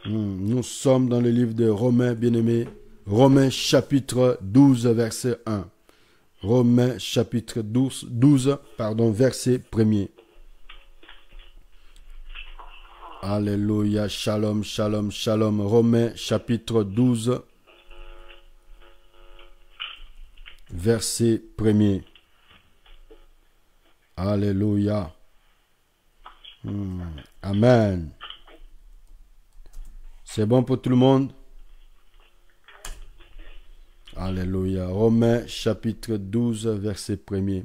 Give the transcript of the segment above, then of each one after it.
Nous sommes dans le livre de Romains, bien-aimés. Romains chapitre 12, verset 1. Romains chapitre 12, verset 1er. Alléluia, shalom, shalom, shalom. Romains chapitre 12, verset 1er. Alléluia. Amen. C'est bon pour tout le monde? Alléluia. Romains chapitre 12, verset 1er.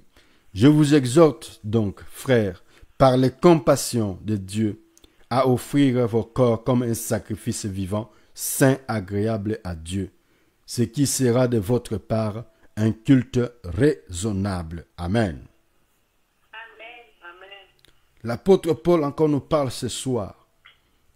Je vous exhorte donc, frères, par les compassions de Dieu, à offrir vos corps comme un sacrifice vivant, saint, agréable à Dieu, ce qui sera de votre part un culte raisonnable. Amen. L'apôtre Paul encore nous parle ce soir.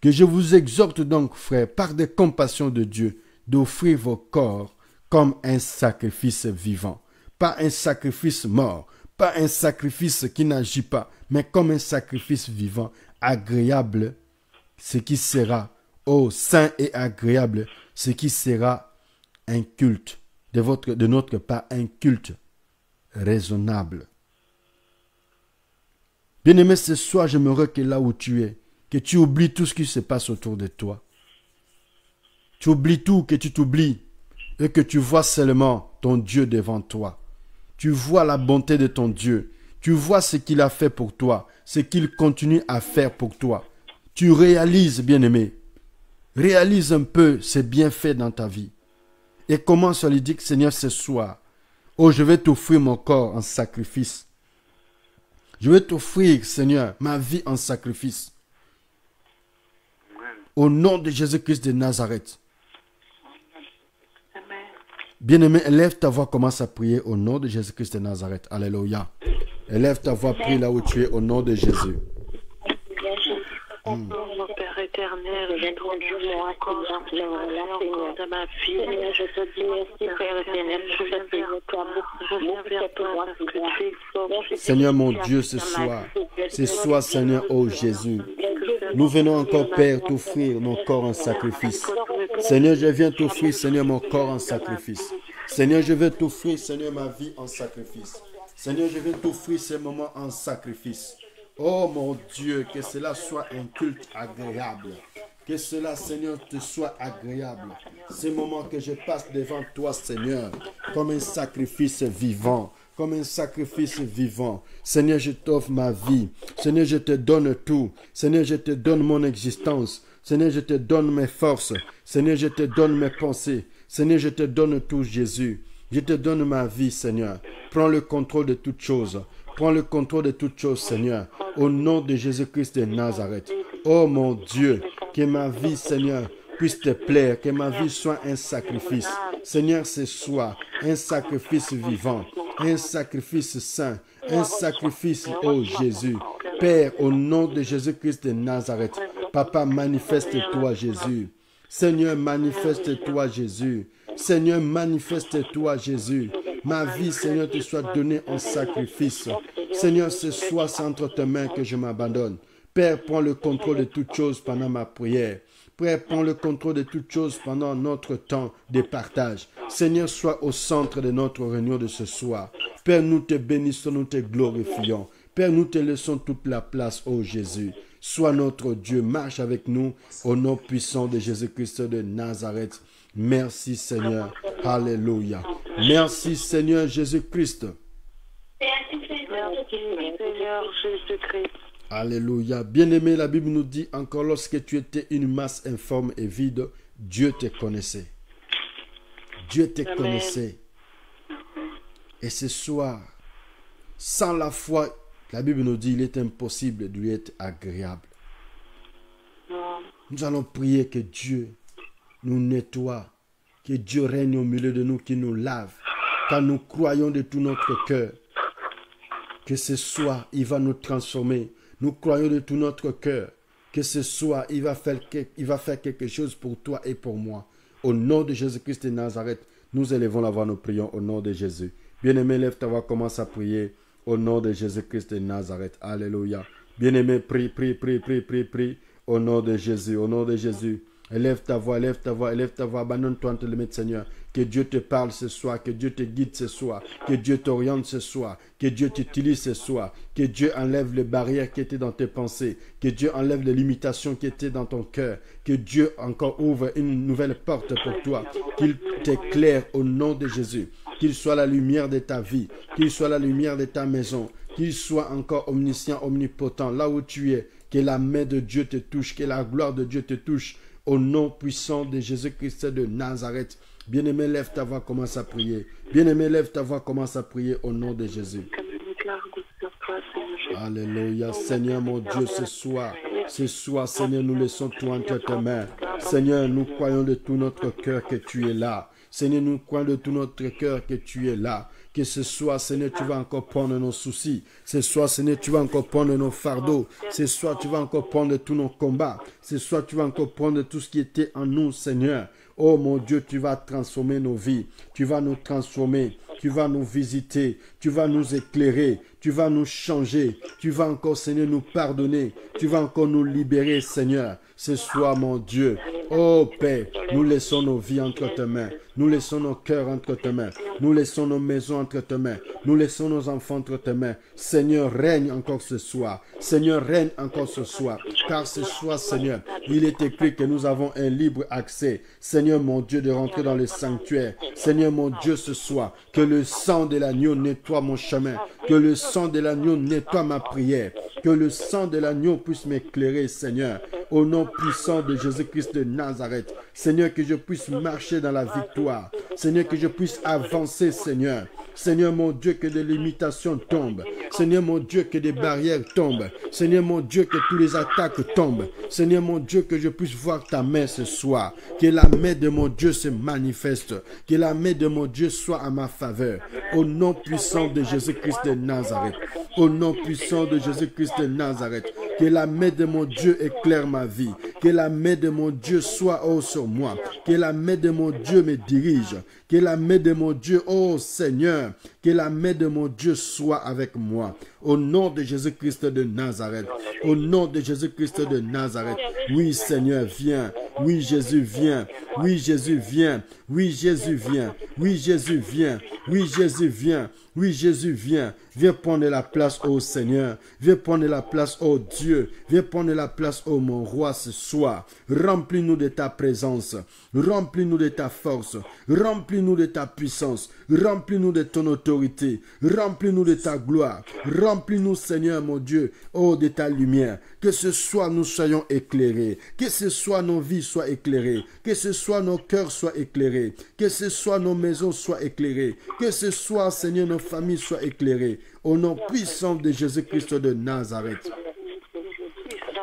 Que je vous exhorte donc, frères, par des compassions de Dieu, d'offrir vos corps comme un sacrifice vivant. Pas un sacrifice mort, pas un sacrifice qui n'agit pas, mais comme un sacrifice vivant, agréable, ce qui sera, saint et agréable, ce qui sera un culte, de notre part, un culte raisonnable. Bien-aimé, ce soir, j'aimerais que là où tu es, que tu oublies tout ce qui se passe autour de toi. Tu oublies tout, que tu t'oublies et que tu vois seulement ton Dieu devant toi. Tu vois la bonté de ton Dieu. Tu vois ce qu'il a fait pour toi, ce qu'il continue à faire pour toi. Tu réalises, bien-aimé, réalise un peu ses bienfaits dans ta vie. Et commence à lui dire, Seigneur, ce soir, je vais t'offrir mon corps en sacrifice. Je vais t'offrir, Seigneur, ma vie en sacrifice. Au nom de Jésus-Christ de Nazareth. Bien-aimé, élève ta voix, commence à prier au nom de Jésus-Christ de Nazareth. Alléluia. Élève ta voix, prie là où tu es au nom de Jésus. Mon Père éternel, je te remercie encore de ma vie. Je te dis merci, Père éternel. Je viens vers toi parce que tu es fort. Seigneur mon Dieu, ce soir, Seigneur, Jésus, nous venons encore, Père, t'offrir mon corps en sacrifice. Seigneur, je viens t'offrir, Seigneur, mon corps en sacrifice. Seigneur, je vais t'offrir, Seigneur, ma vie en sacrifice. Seigneur, je viens t'offrir ces moments en sacrifice. Oh mon Dieu, que cela soit un culte agréable. Que cela, Seigneur, te soit agréable. Ces moments que je passe devant toi, Seigneur, comme un sacrifice vivant. Comme un sacrifice vivant. Seigneur, je t'offre ma vie. Seigneur, je te donne tout. Seigneur, je te donne mon existence. Seigneur, je te donne mes forces. Seigneur, je te donne mes pensées. Seigneur, je te donne tout, Jésus. Je te donne ma vie, Seigneur. Prends le contrôle de toutes choses. Prends le contrôle de toutes choses, Seigneur. Au nom de Jésus-Christ de Nazareth. Oh mon Dieu, que ma vie, Seigneur, puisse te plaire. Que ma vie soit un sacrifice. Seigneur, ce soir, un sacrifice vivant. Un sacrifice saint. Un sacrifice, oh Jésus. Père, au nom de Jésus-Christ de Nazareth. Papa, manifeste-toi, Jésus. Seigneur, manifeste-toi, Jésus. Seigneur, manifeste-toi, Jésus. Ma vie, Seigneur, te soit donnée en sacrifice. Seigneur, ce soir, c'est entre tes mains que je m'abandonne. Père, prends le contrôle de toutes choses pendant ma prière. Père, prends le contrôle de toutes choses pendant notre temps de partage. Seigneur, sois au centre de notre réunion de ce soir. Père, nous te bénissons, nous te glorifions. Père, nous te laissons toute la place, ô Jésus. Sois notre Dieu, marche avec nous au nom puissant de Jésus-Christ de Nazareth. Merci Seigneur. Alléluia. Merci Seigneur Jésus-Christ. Merci Seigneur Jésus-Christ. Alléluia. Bien-aimé, la Bible nous dit encore, lorsque tu étais une masse informe et vide, Dieu te connaissait. Dieu te connaissait. Et ce soir, sans la foi, la Bible nous dit, il est impossible de lui être agréable. Nous allons prier que Dieu nous nettoie, que Dieu règne au milieu de nous, qu'il nous lave, car nous croyons de tout notre cœur que ce soir, il va nous transformer. Nous croyons de tout notre cœur que ce soir, il va faire quelque chose pour toi et pour moi. Au nom de Jésus-Christ de Nazareth, nous élevons la voix, nous prions au nom de Jésus. Bien-aimé, lève ta voix, commence à prier au nom de Jésus-Christ de Nazareth. Alléluia. Bien-aimé, prie. Au nom de Jésus, au nom de Jésus. Élève ta voix, élève ta voix, élève ta voix. Abandonne-toi entre les mains de Seigneur. Que Dieu te parle ce soir, que Dieu te guide ce soir, que Dieu t'oriente ce soir, que Dieu t'utilise ce soir, que Dieu enlève les barrières qui étaient dans tes pensées, que Dieu enlève les limitations qui étaient dans ton cœur, que Dieu encore ouvre une nouvelle porte pour toi, qu'il t'éclaire au nom de Jésus, qu'il soit la lumière de ta vie, qu'il soit la lumière de ta maison, qu'il soit encore omniscient, omnipotent, là où tu es, que la main de Dieu te touche, que la gloire de Dieu te touche, au nom puissant de Jésus-Christ de Nazareth. Bien-aimé, lève ta voix, commence à prier. Bien-aimé, lève ta voix, commence à prier au nom de Jésus. Alléluia. Seigneur mon Dieu, ce soir, Seigneur, nous laissons tout entre tes mains. Seigneur, nous croyons de tout notre cœur que tu es là. Seigneur, nous croyons de tout notre cœur que tu es là. Que ce soir, Seigneur, tu vas encore prendre nos soucis. Ce soir, Seigneur, tu vas encore prendre nos fardeaux. Ce soir, tu vas encore prendre tous nos combats. Ce soir, tu vas encore prendre tout ce qui était en nous, Seigneur. Oh mon Dieu, tu vas transformer nos vies. Tu vas nous transformer. Tu vas nous visiter. Tu vas nous éclairer. Tu vas nous changer. Tu vas encore, Seigneur, nous pardonner. Tu vas encore nous libérer, Seigneur. Ce soir, mon Dieu. Oh Père, nous laissons nos vies entre tes mains. Nous laissons nos cœurs entre tes mains. Nous laissons nos maisons entre tes mains. Nous laissons nos enfants entre tes mains. Seigneur, règne encore ce soir. Seigneur, règne encore ce soir. Car ce soir, Seigneur, il est écrit que nous avons un libre accès. Seigneur, mon Dieu, de rentrer dans le sanctuaire. Seigneur, mon Dieu, ce soir, que le sang de l'agneau nettoie mon chemin. Que le sang de l'agneau nettoie ma prière. Que le sang de l'agneau puisse m'éclairer, Seigneur. Au nom puissant de Jésus-Christ de Nazareth. Seigneur, que je puisse marcher dans la victoire. Seigneur, que je puisse avancer, Seigneur. Seigneur, mon Dieu, que des limitations tombent. Seigneur, mon Dieu, que des barrières tombent. Seigneur, mon Dieu, que tous les attaques tombent. Seigneur, mon Dieu, que je puisse voir ta main ce soir. Que la main de mon Dieu se manifeste. Que la main de mon Dieu soit à ma faveur. Au nom puissant de Jésus-Christ de Nazareth. Au nom puissant de Jésus-Christ de Nazareth. Que la main de mon Dieu éclaire ma vie. Que la main de mon Dieu soit haut sur moi. Que la main de mon Dieu me dirige. Que la main de mon Dieu, oh Seigneur, que la main de mon Dieu soit avec moi. Au nom de Jésus-Christ de Nazareth. Au nom de Jésus-Christ de Nazareth. Oui, Seigneur, viens. Oui, Jésus, viens. Oui, Jésus, viens. Oui, Jésus, viens. Oui, Jésus, viens. Oui, Jésus, viens. Oui, Jésus, viens. Viens prendre la place, ô Seigneur. Viens prendre la place, ô Dieu. Viens prendre la place, ô mon roi, ce soir. Remplis-nous de ta présence. Remplis-nous de ta force. Remplis-nous de ta puissance. Remplis-nous de ton autorité. Remplis-nous de ta gloire. Remplis-nous, Seigneur, mon Dieu, ô de ta lumière. Que ce soit nous soyons éclairés. Que ce soit nos vies soient éclairées. Que ce soit nos cœurs soient éclairés. Que ce soit nos maisons soient éclairées. Que ce soit, Seigneur, nos familles soient éclairées. Au nom puissant de Jésus-Christ de Nazareth.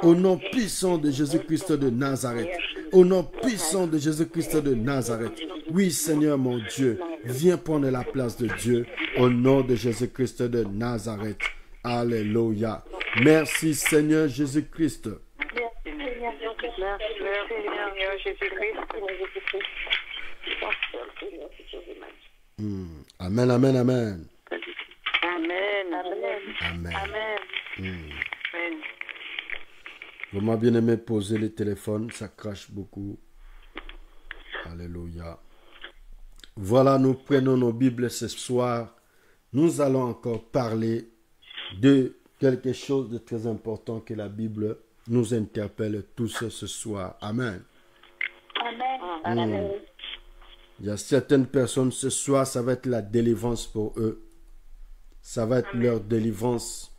Au nom puissant de Jésus-Christ de Nazareth. Au nom puissant de Jésus-Christ de Nazareth. Oui, Seigneur mon Dieu, viens prendre la place de Dieu. Au nom de Jésus-Christ de Nazareth. Alléluia. Merci, Seigneur Jésus-Christ. Amen, amen, amen. Amen. Amen. Vraiment bien aimé poser le téléphone, ça crache beaucoup. Alléluia. Voilà, nous prenons nos Bibles ce soir. Nous allons encore parler de quelque chose de très important que la Bible nous interpelle tous ce soir. Amen. Amen. Il y a certaines personnes ce soir, ça va être la délivrance pour eux. Ça va être leur délivrance.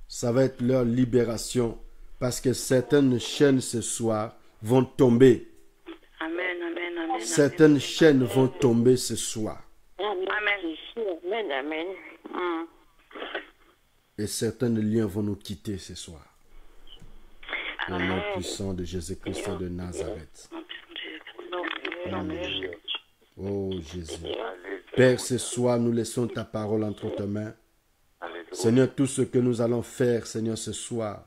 Ça va être leur libération. Parce que certaines chaînes ce soir vont tomber. Amen. Certaines chaînes vont tomber ce soir. Amen. Et certains liens vont nous quitter ce soir. Au nom puissant de Jésus-Christ de Nazareth. Oh Jésus. Père, ce soir, nous laissons ta parole entre tes mains. Seigneur, tout ce que nous allons faire, Seigneur, ce soir,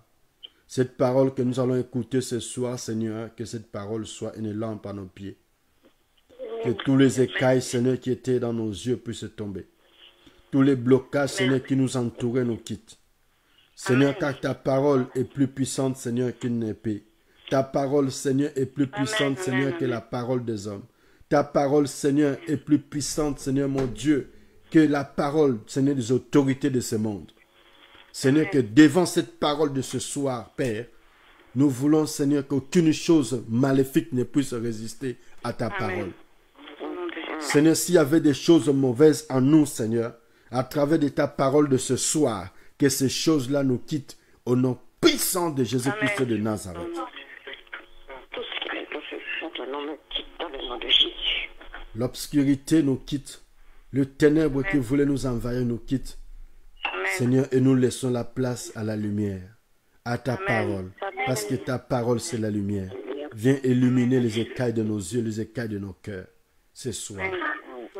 cette parole que nous allons écouter ce soir, Seigneur, que cette parole soit une lampe à nos pieds. Que tous les écailles, Seigneur, qui étaient dans nos yeux puissent tomber. Tous les blocages, Seigneur, qui nous entouraient nous quittent. Seigneur, car ta parole est plus puissante, Seigneur, qu'une épée. Ta parole, Seigneur, est plus puissante, Seigneur, que la parole des hommes. Ta parole, Seigneur, est plus puissante, Seigneur, mon Dieu, que la parole, Seigneur, des autorités de ce monde. Seigneur, que devant cette parole de ce soir, Père, nous voulons, Seigneur, qu'aucune chose maléfique ne puisse résister à ta parole. Seigneur, s'il y avait des choses mauvaises en nous, Seigneur, à travers de ta parole de ce soir, que ces choses-là nous quittent au nom puissant de Jésus-Christ de Nazareth. L'obscurité nous quitte, le ténèbre qui voulait nous envahir nous quitte. Seigneur, et nous laissons la place à la lumière, à ta parole, parce que ta parole, c'est la lumière. Viens illuminer les écailles de nos yeux, les écailles de nos cœurs, ce soir.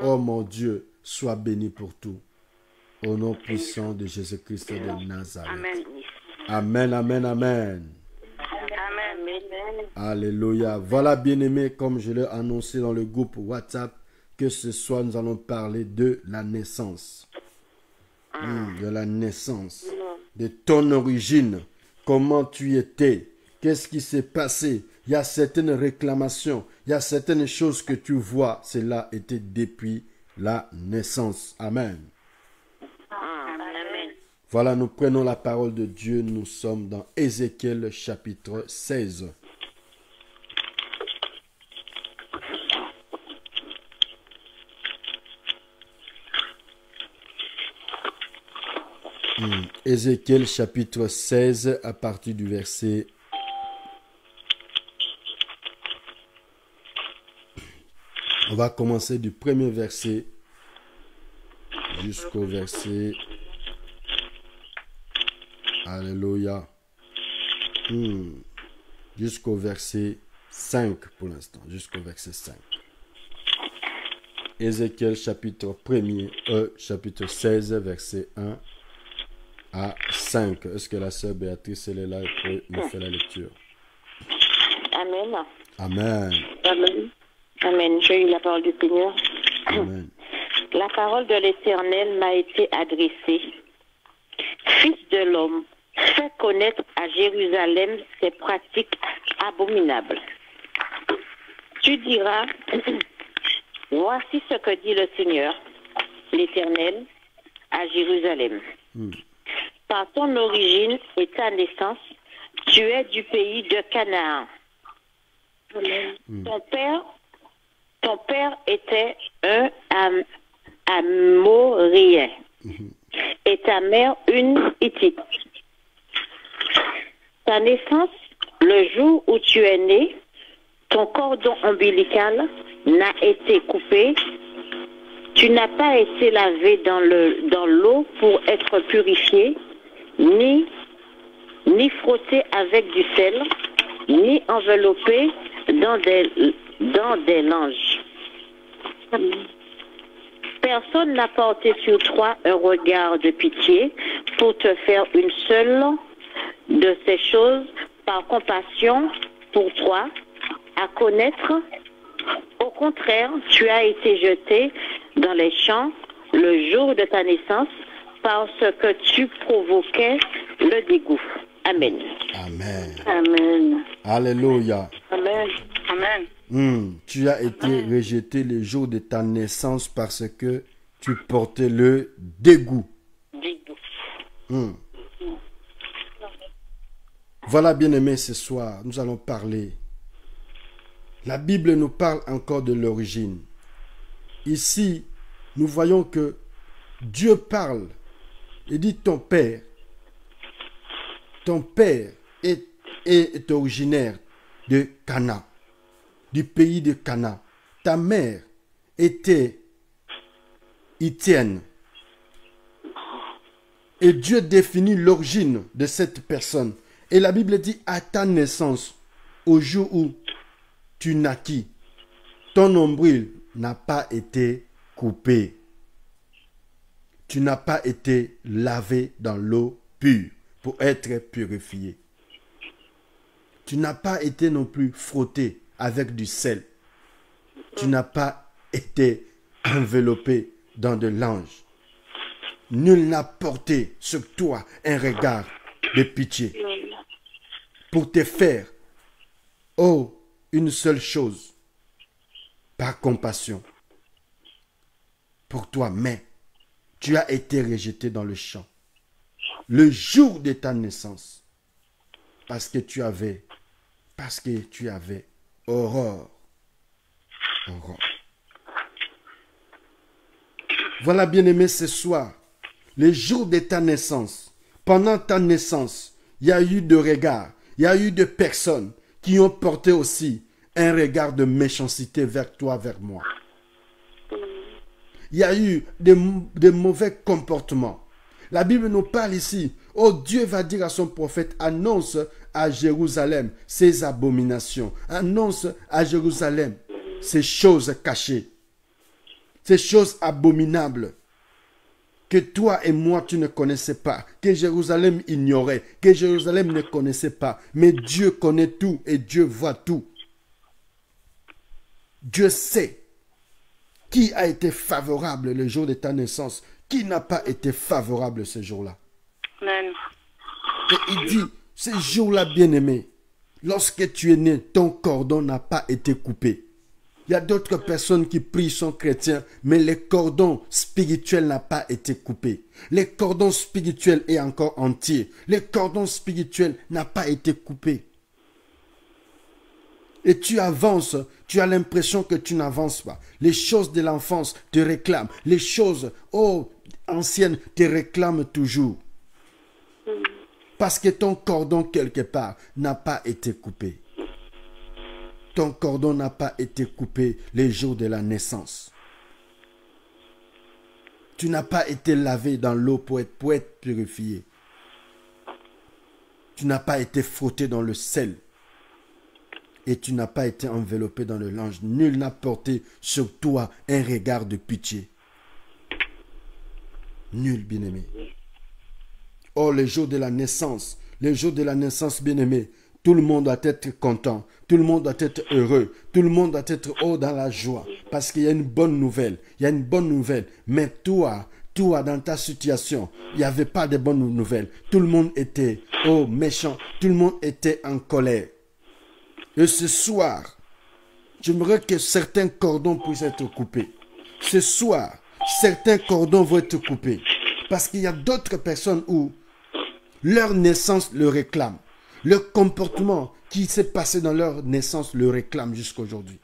Oh mon Dieu, sois béni pour tout. Au nom puissant de Jésus-Christ de Nazareth. Amen, amen, amen. Alléluia. Voilà, bien-aimés, comme je l'ai annoncé dans le groupe WhatsApp, que ce soir, nous allons parler de la naissance. De la naissance. De ton origine. Comment tu étais. Qu'est-ce qui s'est passé? Il y a certaines réclamations. Il y a certaines choses que tu vois. Cela était depuis la naissance. Amen. Voilà, nous prenons la parole de Dieu. Nous sommes dans Ézéchiel chapitre 16. Ézéchiel chapitre 16 à partir du verset... On va commencer du premier verset jusqu'au verset... Alléluia. Jusqu'au verset 5 pour l'instant. Jusqu'au verset 5. Ézéchiel chapitre chapitre 16, verset 1 à 5. Est-ce que la sœur Béatrice, elle est là et peut nous faire la lecture? Amen. Amen. Amen. Amen. J'ai eu la parole du Seigneur. Amen. La parole de l'Éternel m'a été adressée. Fils de l'homme, fais connaître à Jérusalem ses pratiques abominables. Tu diras, voici ce que dit le Seigneur, l'Éternel, à Jérusalem. Par ton origine et ta naissance, tu es du pays de Canaan. Ton père était un Amorien et ta mère une Hittite. Ta naissance, le jour où tu es né, ton cordon ombilical n'a été coupé. Tu n'as pas été lavé dans l'eau pour être purifié, ni frotté avec du sel, ni enveloppé dans des langes. Personne n'a porté sur toi un regard de pitié pour te faire une seule de ces choses par compassion pour toi à connaître. Au contraire, tu as été jeté dans les champs le jour de ta naissance parce que tu provoquais le dégoût. Amen. Amen. Amen. Alléluia. Amen. Amen. Tu as été rejeté le jour de ta naissance parce que tu portais le dégoût. Voilà, bien-aimés, ce soir, nous allons parler. La Bible nous parle encore de l'origine. Ici, nous voyons que Dieu parle. Il dit ton père est originaire de Cana, du pays de Cana. Ta mère était Hittienne. Et Dieu définit l'origine de cette personne. Et la Bible dit à ta naissance, au jour où tu naquis, ton nombril n'a pas été coupé. Tu n'as pas été lavé dans l'eau pure pour être purifié. Tu n'as pas été non plus frotté avec du sel. Tu n'as pas été enveloppé dans de l'ange. Nul n'a porté sur toi un regard de pitié pour te faire Oh, une seule chose, par compassion pour toi, mais tu as été rejeté dans le champ le jour de ta naissance parce que tu avais horreur. Voilà, bien-aimé, ce soir, le jour de ta naissance, pendant ta naissance, il y a eu de regards, il y a eu de personnes qui ont porté aussi un regard de méchanceté vers toi, vers moi. Il y a eu de mauvais comportements. La Bible nous parle ici. Oh, Dieu va dire à son prophète, annonce à Jérusalem ces abominations. Annonce à Jérusalem ces choses cachées. Ces choses abominables que toi et moi tu ne connaissais pas, que Jérusalem ignorait, que Jérusalem ne connaissait pas. Mais Dieu connaît tout et Dieu voit tout. Dieu sait qui a été favorable le jour de ta naissance, qui n'a pas été favorable ce jour-là. Amen. Et il dit, ce jour-là, bien-aimé, lorsque tu es né, ton cordon n'a pas été coupé. Il y a d'autres personnes qui prient, sont chrétiens, mais le cordon spirituel n'a pas été coupé. Le cordon spirituel est encore entier. Le cordon spirituel n'a pas été coupé. Et tu avances, tu as l'impression que tu n'avances pas. Les choses de l'enfance te réclament. Les choses, anciennes te réclament toujours. Parce que ton cordon, quelque part, n'a pas été coupé. Ton cordon n'a pas été coupé les jours de la naissance. Tu n'as pas été lavé dans l'eau pour être purifié. Tu n'as pas été frotté dans le sel. Et tu n'as pas été enveloppé dans le linge. Nul n'a porté sur toi un regard de pitié. Nul, bien-aimé. Oh, le jour de la naissance, bien-aimé, tout le monde doit être content, tout le monde doit être heureux, tout le monde doit être dans la joie, parce qu'il y a une bonne nouvelle, Mais toi, dans ta situation, il n'y avait pas de bonnes nouvelles. Tout le monde était, méchant, tout le monde était en colère. Et ce soir, j'aimerais que certains cordons puissent être coupés. Ce soir, certains cordons vont être coupés. Parce qu'il y a d'autres personnes où leur naissance le réclame. Le comportement qui s'est passé dans leur naissance le réclame jusqu'à aujourd'hui.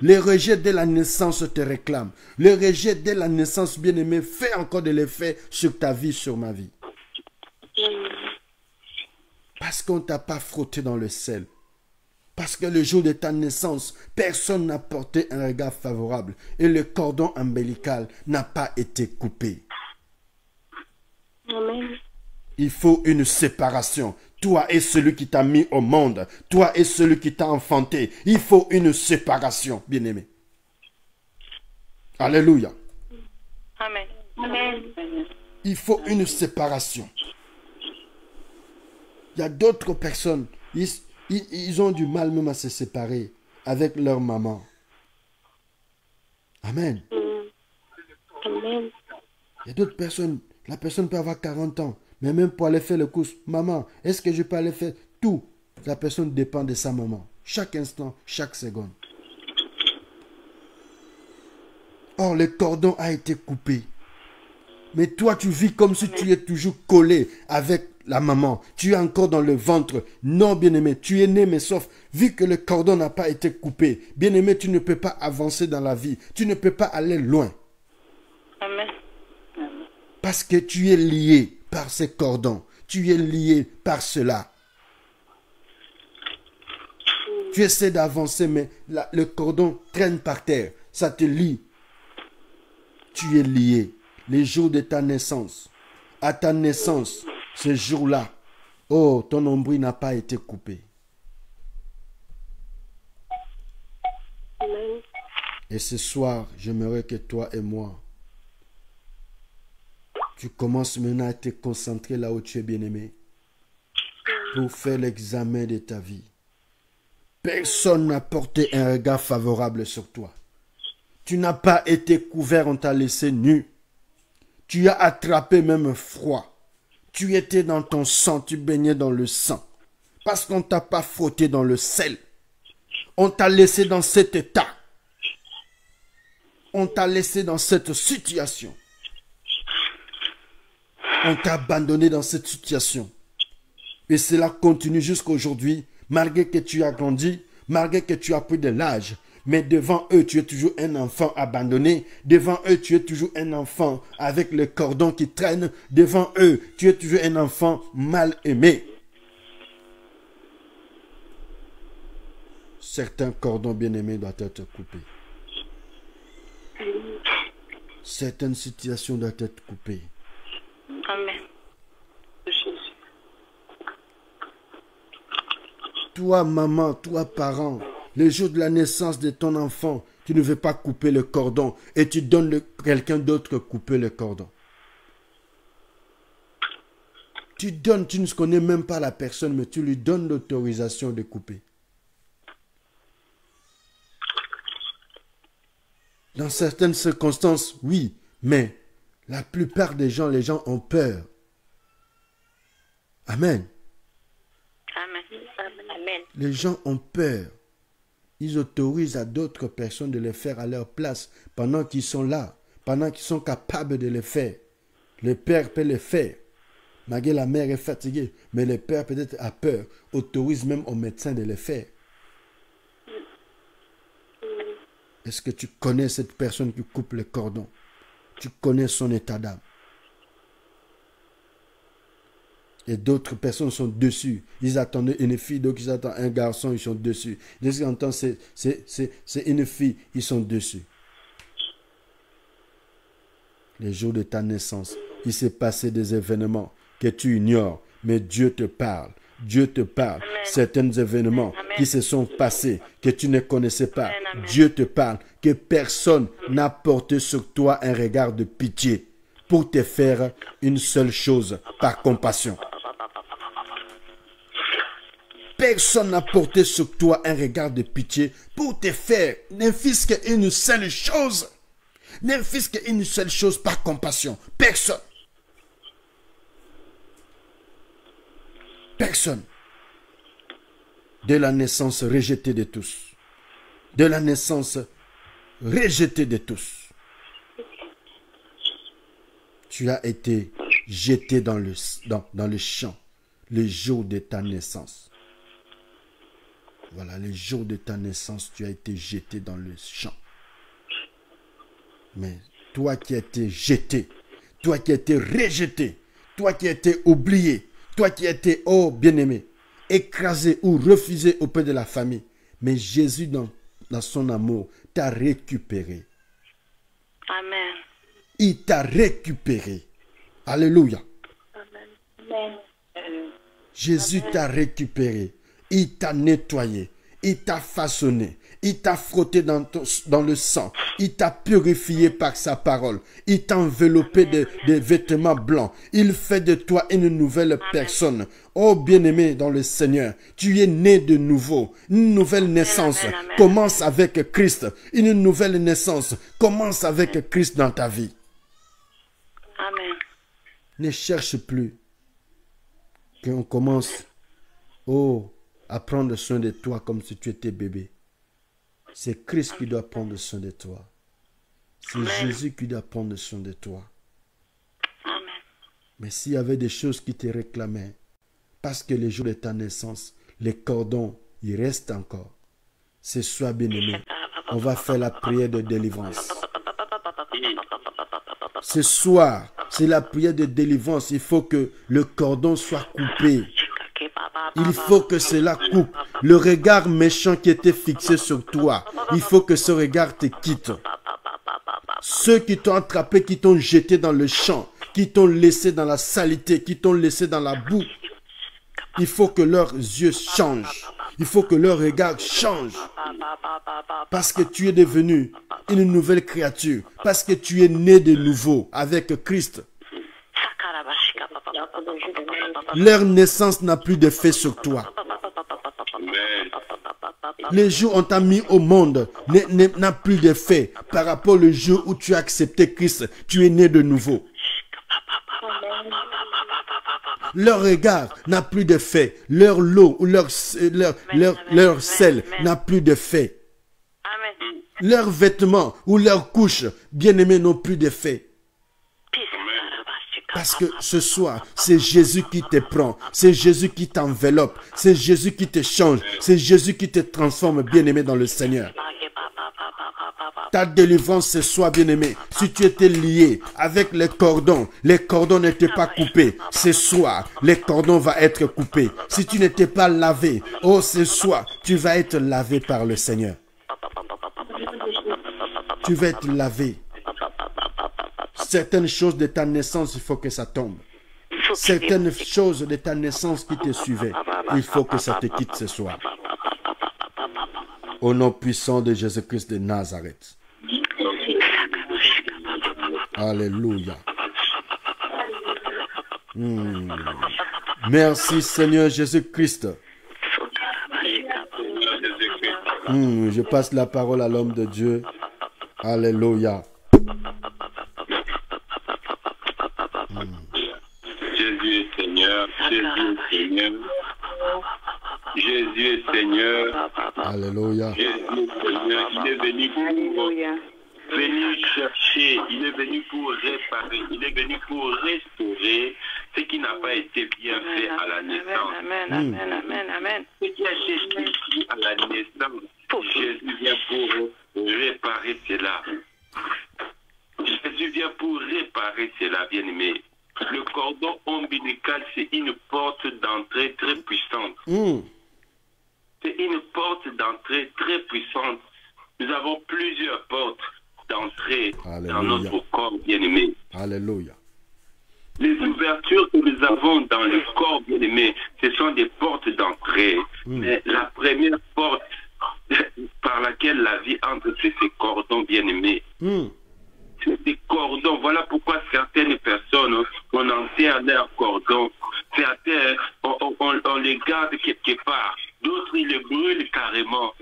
Le rejet dès la naissance te réclame. Le rejet dès la naissance, bien-aimé, fait encore de l'effet sur ta vie, sur ma vie. Parce qu'on ne t'a pas frotté dans le sel. Parce que le jour de ta naissance, personne n'a porté un regard favorable. Et le cordon ombilical n'a pas été coupé. Amen. Il faut une séparation. Toi et celui qui t'a mis au monde. Toi et celui qui t'a enfanté. Il faut une séparation, bien-aimé. Alléluia. Amen. Amen. Il faut une séparation. Il y a d'autres personnes, ils ont du mal même à se séparer avec leur maman. Amen. Amen. Il y a d'autres personnes, la personne peut avoir 40 ans, mais même pour aller faire le course, maman, est-ce que je peux aller faire tout? La personne dépend de sa maman. Chaque instant, chaque seconde. Or, le cordon a été coupé. Mais toi, tu vis comme si tu es toujours collé avec la maman. Tu es encore dans le ventre. Non, bien-aimé, tu es né, mais sauf, vu que le cordon n'a pas été coupé, bien-aimé, tu ne peux pas avancer dans la vie. Tu ne peux pas aller loin. Amen. Parce que tu es lié par ces cordons. Tu es lié par cela. Tu essaies d'avancer, mais le cordon traîne par terre. Ça te lie. Tu es lié. Les jours de ta naissance. À ta naissance, ce jour-là, ton nombril n'a pas été coupé. Amen. Et ce soir, j'aimerais que toi et moi, tu commences maintenant à te concentrer là où tu es bien-aimé pour faire l'examen de ta vie. Personne n'a porté un regard favorable sur toi. Tu n'as pas été couvert, on t'a laissé nu. Tu as attrapé même froid. Tu étais dans ton sang, tu baignais dans le sang. Parce qu'on ne t'a pas frotté dans le sel. On t'a laissé dans cet état. On t'a laissé dans cette situation. On t'a abandonné dans cette situation. Et cela continue jusqu'à aujourd'hui, malgré que tu as grandi, malgré que tu as pris de l'âge. Mais devant eux, tu es toujours un enfant abandonné. Devant eux, tu es toujours un enfant avec le cordon qui traîne. Devant eux, tu es toujours un enfant mal aimé. Certains cordons bien-aimés doivent être coupés. Certaines situations doivent être coupées. Amen. Toi, maman, toi, parent, le jour de la naissance de ton enfant, tu ne veux pas couper le cordon et tu donnes quelqu'un d'autre couper le cordon. Tu donnes, tu ne connais même pas la personne, mais tu lui donnes l'autorisation de couper. Dans certaines circonstances, oui, mais la plupart des gens, les gens ont peur. Amen. Amen. Les gens ont peur. Ils autorisent à d'autres personnes de le faire à leur place pendant qu'ils sont là, pendant qu'ils sont capables de le faire. Le père peut le faire. Malgré la mère est fatiguée, mais le père peut-être a peur, autorise même au médecin de le faire. Est-ce que tu connais cette personne qui coupe le cordon? Tu connais son état d'âme. Et d'autres personnes sont dessus. Ils attendaient une fille, donc ils attendent un garçon, ils sont dessus. Dès qu'ils entendent c'est une fille, ils sont dessus. Les jours de ta naissance, il s'est passé des événements que tu ignores, mais Dieu te parle. Dieu te parle. Amen. Certains événements Amen. qui se sont passés, que tu ne connaissais pas. Amen. Dieu te parle. Que personne n'a porté sur toi un regard de pitié pour te faire une seule chose, par compassion. Personne n'a porté sur toi un regard de pitié pour te faire, ne fût-ce qu'une seule chose. Ne fût-ce qu'une seule chose par compassion. Personne. Personne. De la naissance rejetée de tous. De la naissance rejetée de tous. Tu as été jeté dans le champ le jour de ta naissance. Voilà, le jour de ta naissance, tu as été jeté dans le champ. Mais toi qui as été jeté, toi qui as été rejeté, toi qui as été oublié, toi qui as été, oh bien-aimé, écrasé ou refusé auprès de la famille, mais Jésus dans son amour t'a récupéré. Amen. Il t'a récupéré. Alléluia. Amen. Jésus t'a récupéré. Il t'a nettoyé. Il t'a façonné. Il t'a frotté dans le sang. Il t'a purifié par sa parole. Il t'a enveloppé de vêtements blancs. Il fait de toi une nouvelle personne. Oh bien-aimé dans le Seigneur, tu es né de nouveau. Une nouvelle naissance commence avec Christ. Une nouvelle naissance commence avec Christ dans ta vie. Amen. Ne cherche plus qu'on commence à prendre soin de toi comme si tu étais bébé. C'est Christ qui doit prendre soin de toi. C'est Jésus qui doit prendre soin de toi. Amen. Mais s'il y avait des choses qui te réclamaient, parce que le jour de ta naissance, les cordons, ils restent encore. Ce soir, bien-aimé, on va faire la prière de délivrance. Ce soir, c'est la prière de délivrance. Il faut que le cordon soit coupé. Il faut que cela coupe. Le regard méchant qui était fixé sur toi, il faut que ce regard te quitte. Ceux qui t'ont attrapé, qui t'ont jeté dans le champ, qui t'ont laissé dans la saleté, qui t'ont laissé dans la boue, il faut que leurs yeux changent. Il faut que leur regard change. Parce que tu es devenu une nouvelle créature. Parce que tu es né de nouveau avec Christ. Leur naissance n'a plus d'effet sur toi. Les jours où on t'a mis au monde n'a plus d'effet par rapport au jour où tu as accepté Christ. Tu es né de nouveau. Leur regard n'a plus d'effet. Leur lot ou leur sel n'a plus d'effet. Leurs vêtements ou leurs couches, bien-aimés, n'ont plus d'effet. Parce que ce soir, c'est Jésus qui te prend, c'est Jésus qui t'enveloppe, c'est Jésus qui te change, c'est Jésus qui te transforme, bien-aimé, dans le Seigneur. Ta délivrance ce soir, bien-aimé, si tu étais lié avec les cordons n'étaient pas coupés. Ce soir, les cordons vont être coupés. Si tu n'étais pas lavé, oh, ce soir, tu vas être lavé par le Seigneur. Tu vas être lavé. Certaines choses de ta naissance, il faut que ça tombe. Certaines choses de ta naissance qui te suivaient, il faut que ça te quitte ce soir. Au nom puissant de Jésus-Christ de Nazareth. Alléluia. Merci Seigneur Jésus-Christ. Je passe la parole à l'homme de Dieu. Alléluia. Jésus est Seigneur, Jésus est Seigneur, Jésus est Seigneur. Alléluia. Jésus est Seigneur, il est venu pour venir chercher, il est venu pour réparer, il est venu pour restaurer ce qui n'a pas été bien fait à la naissance. Amen. Ce qui a été ici à la naissance, Jésus vient pour réparer cela. Jésus vient pour réparer cela, bien-aimé. Le cordon ombilical, c'est une porte d'entrée très puissante. C'est une porte d'entrée très puissante. Nous avons plusieurs portes d'entrée dans notre corps, bien-aimé. Alléluia. Les ouvertures que nous avons dans le corps, bien-aimé, ce sont des portes d'entrée. Mais la première porte par laquelle la vie entre, c'est ces cordons, bien-aimés. C'est des cordons. Voilà pourquoi certaines personnes, on enterre leurs cordons. Certains, on les garde quelque part. D'autres, ils les brûlent carrément.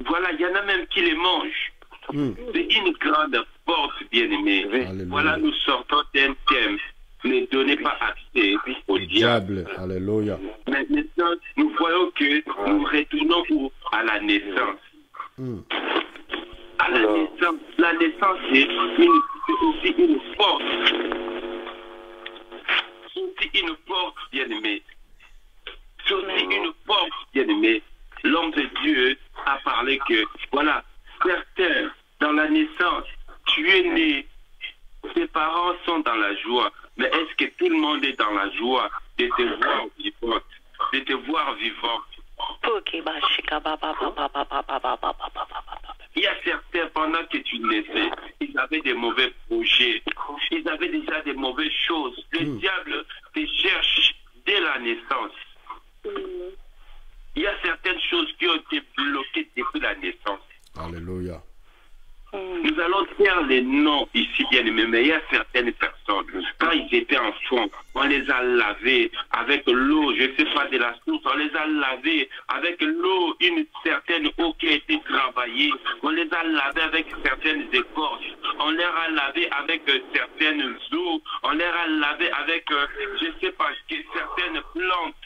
Voilà, il y en a même qui les mangent. C'est une grande porte, bien-aimée. Voilà, nous sortons d'un thème. Ne donnez pas accès au diable. Alléluia. Mais maintenant, nous voyons que nous retournons à la naissance. À la naissance, c'est aussi une porte. C'est aussi une porte, bien-aimée. C'est aussi une porte, bien-aimée. L'homme de Dieu a parlé que, voilà, certains, dans la naissance, tu es né, tes parents sont dans la joie, mais est-ce que tout le monde est dans la joie de te voir vivante, de te voir vivante? Il y a certains, pendant que tu naissais, ils avaient des mauvais projets, ils avaient déjà des mauvaises choses. Le diable te cherche dès la naissance. Il y a certaines choses qui ont été bloquées depuis la naissance. Alléluia. Nous allons faire les noms ici, bien aimés, mais il y a certaines personnes, quand ils étaient enfants, on les a lavés avec l'eau, je ne sais pas, de la source, on les a lavés avec l'eau, une certaine eau qui a été travaillée, on les a lavés avec certaines écorces, on les a lavés avec certaines eaux, on les a lavés avec, je ne sais pas, certaines plantes.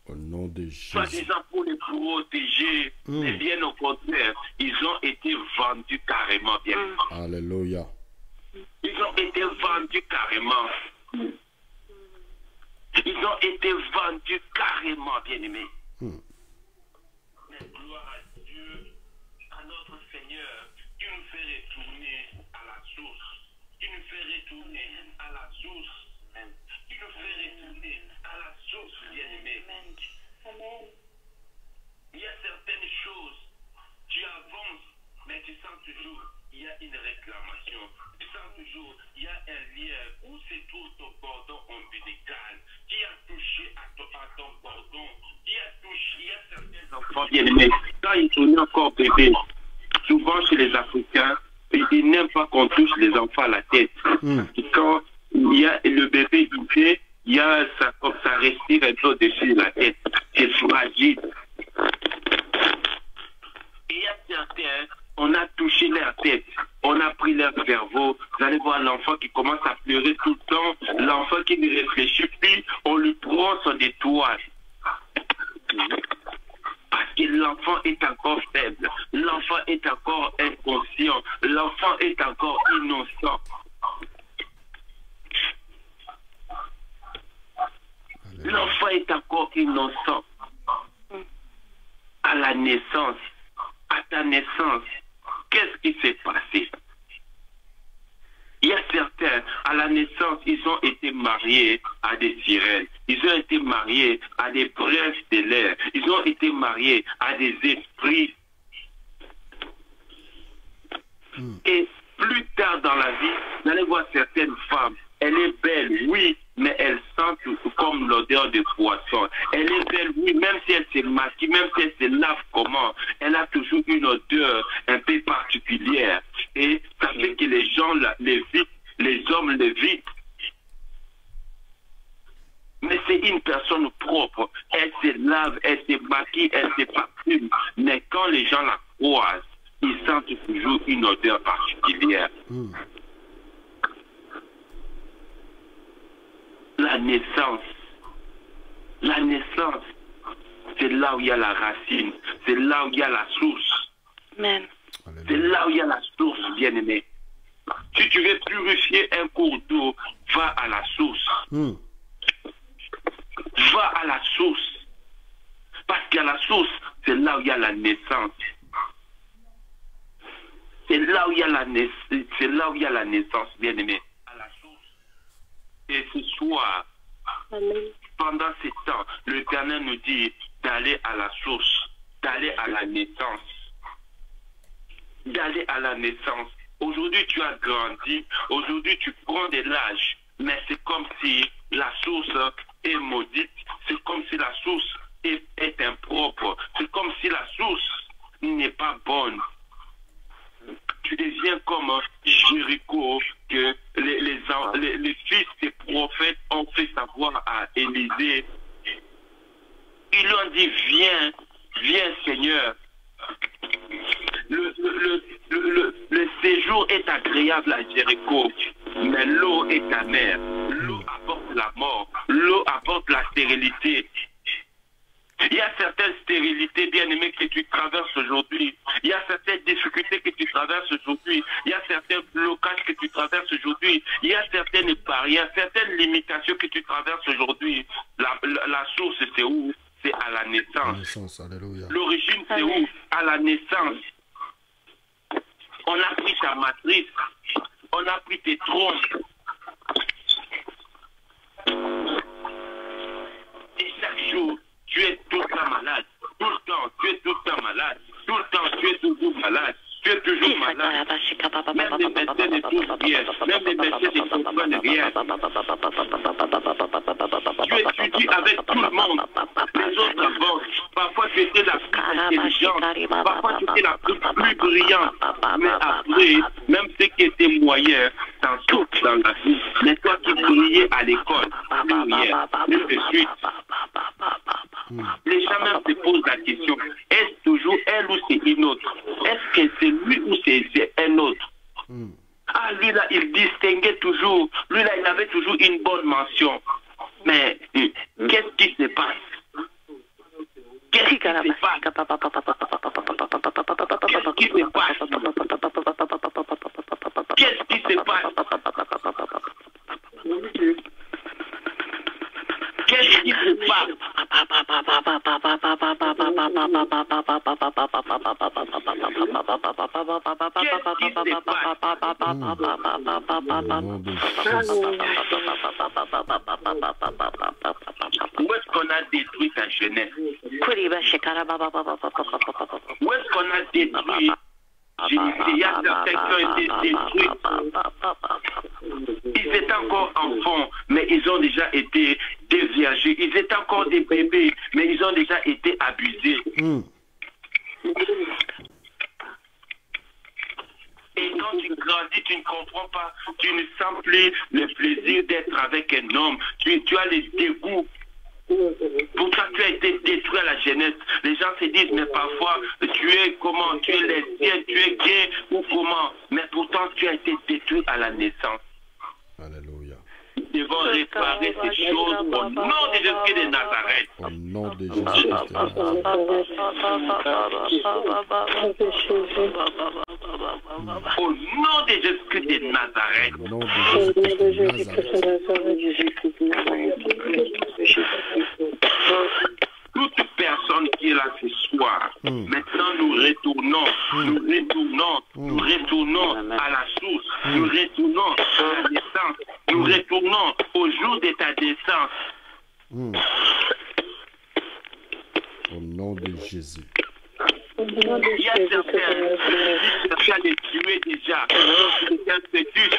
Au nom de Jésus. Soi-disant pour les protéger, mais bien au contraire, ils ont été vendus carrément, bien. Alléluia. Ils ont été vendus carrément. Ils ont été vendus carrément, bien-aimés. Mais gloire à Dieu, à notre Seigneur, qui nous fait retourner à la source. Qui nous fait retourner à la source. Qui nous fait retourner à la source, bien-aimés. Amen. Il y a certaines choses, tu avances, mais tu sens toujours, il y a une réclamation. Tu sens toujours, il y a un lien. Où se trouve ton cordon ombilical? Qui a touché à ton cordon? Qui a touché? Il y a certains enfants bien-aimés. Quand ils sont encore bébés, souvent chez les Africains, ils n'aiment pas qu'on touche les enfants à la tête. Quand il y a le bébé qui fait, il y a ça respire un peu au-dessus de la tête. C'est fragile. Et il y a certains, on a touché leur tête, on a pris leur cerveau. Vous allez voir l'enfant qui commence à pleurer. l'enfant est encore faible, l'enfant est encore inconscient, l'enfant est encore innocent. L'enfant est encore innocent. À la naissance, à ta naissance, qu'est-ce qui s'est passé? Il y a certains, à la naissance, ils ont été mariés à des sirènes. Ils ont été mariés à des princes de l'air. Ils ont été mariés à des esprits. Et plus tard dans la vie, vous allez voir certaines femmes. Elle est belle, oui, mais elle sent tout comme l'odeur de poisson. Elle est belle, oui, même si elle se maquille, même si elle se lave comment, elle a toujours une odeur un peu particulière. Et ça fait que les gens l'évitent, les hommes l'évitent. Mais c'est une personne propre. Elle se lave, elle se maquille, elle se parfume. Mais quand les gens la croisent, ils sentent toujours une odeur particulière. La naissance, c'est là où il y a la racine, c'est là où il y a la source. Amen. C'est là où il y a la source, bien-aimé. Si tu veux purifier un cours d'eau, va à la source. Va à la source. Parce qu'à la source, c'est là où il y a la naissance. C'est là où il y a la naissance, c'est là où il y a la naissance, bien-aimé. À la source. Et ce soir, pendant ces temps, l'Éternel nous dit d'aller à la source, d'aller à la naissance. D'aller à la naissance. Aujourd'hui, tu as grandi. Aujourd'hui, tu prends de l'âge. Mais c'est comme si la source est maudite. C'est comme si la source est impropre. C'est comme si la source n'est pas bonne. Tu deviens comme Jéricho, que les fils des prophètes ont fait savoir à Élisée. Ils lui ont dit, viens, viens Seigneur. Le séjour est agréable à Jéricho, mais l'eau est amère. L'eau apporte la mort, l'eau apporte la stérilité. Il y a certaines stérilités, bien-aimées, que tu traverses aujourd'hui. Il y a certaines difficultés que tu traverses aujourd'hui. Il y a certains blocages que tu traverses aujourd'hui. Il y a certaines barrières, certaines limitations que tu traverses aujourd'hui. La source, c'est où? C'est à la naissance. L'origine, c'est où? À la naissance. On a pris ta matrice. On a pris tes troncs. Et chaque jour, tu es tout le temps malade. Tout le temps, tu es tout le temps malade. Tout le temps, tu es toujours malade. Tu es toujours malade. Même les médecins ne trouvent rien. Même les médecins ne comprennent rien. Tu étudies avec tout le monde. Les autres avancent. Parfois, tu étais la plus intelligente. Parfois, tu étais la plus brillante. Mais après, même ceux qui étaient moyens t'en sortent dans la vie. Mais toi qui brillais à l'école, plus rien. Plus de suite. Les gens même se posent la question, est-ce toujours elle ou c'est une autre? Est-ce que c'est lui ou c'est un autre? Ah, lui là, il distinguait toujours. Lui là, il avait toujours une bonne mention. Mais qu'est-ce qui se passe? Qu'est-ce qui se passe? Qu'est-ce qui se passe? Qu'est-ce qui se passe? Qu'est-ce qui se passe? Où est-ce qu'on a détruit ta jeunesse? Où est-ce qu'on a détruit? Il y a certains qui ont été détruits. Ils étaient encore enfants, mais ils ont déjà été déviagés. Ils étaient encore des bébés, mais ils ont déjà été abusés. Et quand tu grandis, tu ne comprends pas. Tu ne sens plus le plaisir d'être avec un homme. Tu as les dégoûts. Pourtant, tu as été détruit à la jeunesse. Les gens se disent, mais parfois, tu es comment? Tu es lesbienne, tu es gay ou comment? Mais pourtant, tu as été détruit à la naissance. Alléluia. De devons réparer ces choses au nom de Jésus de Nazareth. Au nom de Jésus-Christ de Nazareth. Au nom de Jésus-Christ de Nazareth. Au nom de Jésus-Christ de Nazareth. Toute personne qui est là ce soir, maintenant nous retournons à la source, nous retournons à la naissance, nous retournons au jour de ta naissance. Au nom de Jésus. Il y a certains qui les tuer déjà, certains fœtus.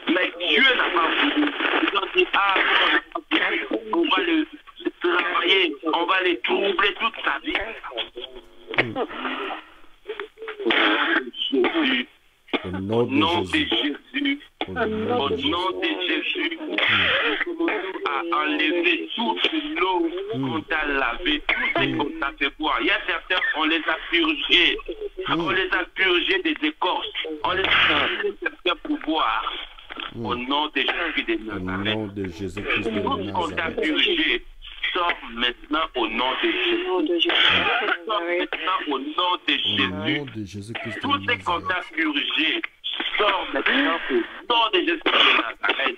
Mais Dieu n'a pas voulu. Ils ont dit, on va le travailler, on va les troubler toute sa vie. Jésus. Au nom de Jésus. Au nom de Jésus. À enlever toute l'eau qu'on t'a lavé, tout ce qu'on t'a fait boire. Il y a certains, on les a purgés. On les a purgés des écorces. On les a purgés de certains pouvoirs. Au nom de Jésus de Nazareth. Au nom de Jésus-Christ de Nazareth. Tout ce qu'on t'a purgé sort maintenant au nom de Jésus. Sort maintenant au nom de Jésus. Au nom de Jésus-Christ de Tout ce qu'on t'a purgé sort maintenant au nom de Jésus de Nazareth.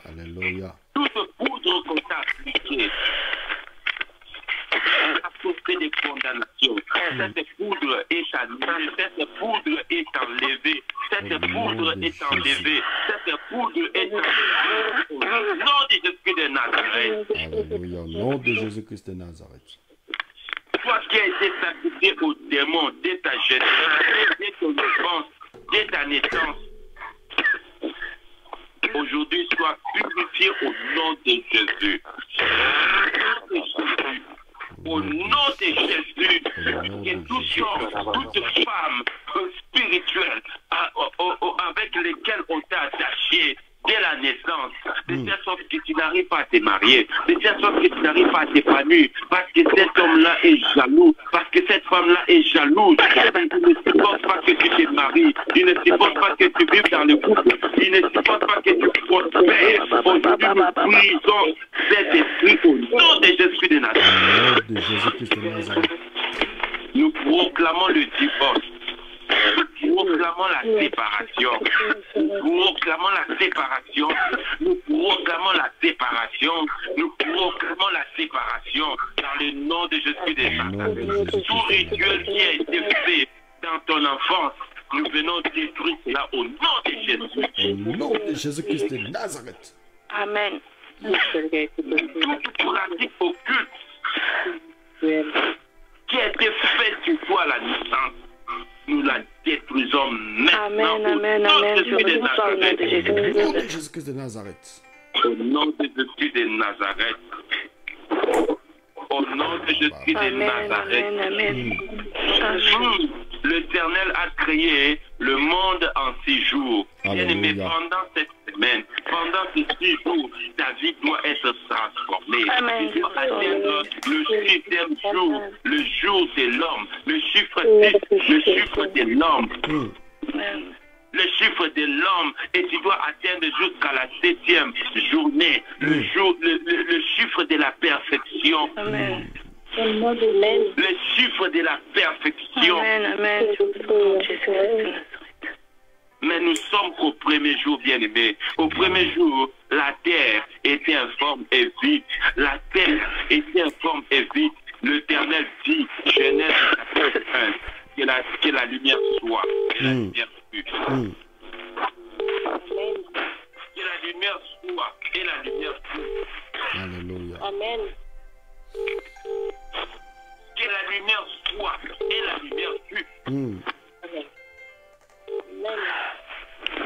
Alléluia. Toute poudre qu'on t'a appliquée a souffert de condamnation. Cette poudre est annulée, cette poudre est enlevée, cette poudre est enlevée, cette poudre est enlevée. Au nom de Jésus de Nazareth. Alléluia. Au nom de Jésus-Christ de Nazareth. Toi qui as été sacrifié aux démons dès ta jeunesse, dès ton enfance, dès ta naissance, aujourd'hui sois purifié au nom de Jésus. Au nom de Jésus, que toute femme spirituelle avec lesquelles on t'a attaché dès la naissance, de telle sorte que tu n'arrives pas à te marier, de telle sorte que tu n'arrives pas à t'épanouir, parce que cet homme-là est jaloux, parce que cette femme-là est jalouse, il ne supporte pas que tu te maries, il ne supporte pas que tu vives dans le couple, il ne supporte pas que tu prospères. Aujourd'hui, nous brisons cet esprit au nom de Jésus de Nazareth. Au nom de Jésus-Christ de Nazareth. Nous proclamons le divorce. Nous proclamons la séparation. Nous proclamons la séparation. Nous proclamons la séparation. Nous proclamons la séparation dans le nom de Jésus de Nazareth. Tout rituel qui a été fait dans ton enfance, nous venons détruire cela au nom de Jésus. Au nom de Jésus-Christ de Nazareth. Amen. Toute pratique occulte qui a été faite sur toi à la naissance, nous la détruisons maintenant. Amen, au nom amen. de Jésus de Nazareth. Au nom de Jésus-Christ de Nazareth. Au nom de Jésus de Nazareth. Au nom de Jésus de Nazareth. L'Éternel a créé le monde en 6 jours. Bien-aimé, pendant cette semaine, pendant ces 6 jours, ta vie doit être transformée. Tu dois atteindre le 6e jour, le jour de l'homme, le chiffre 6, le chiffre de l'homme. Le chiffre de l'homme, et tu dois atteindre jusqu'à la 7e journée, le chiffre de la perfection. Amen. Le chiffre de la perfection. Amen. Mais nous sommes qu'au premier jour, bien-aimés. Au premier jour, la terre était informe et vide. La terre était informe et vide. L'Éternel dit, Genèse 1, que la lumière soit. Que la lumière fut. Que la lumière soit et la lumière fut. Alléluia. Amen. Que la lumière soit et la lumière fut.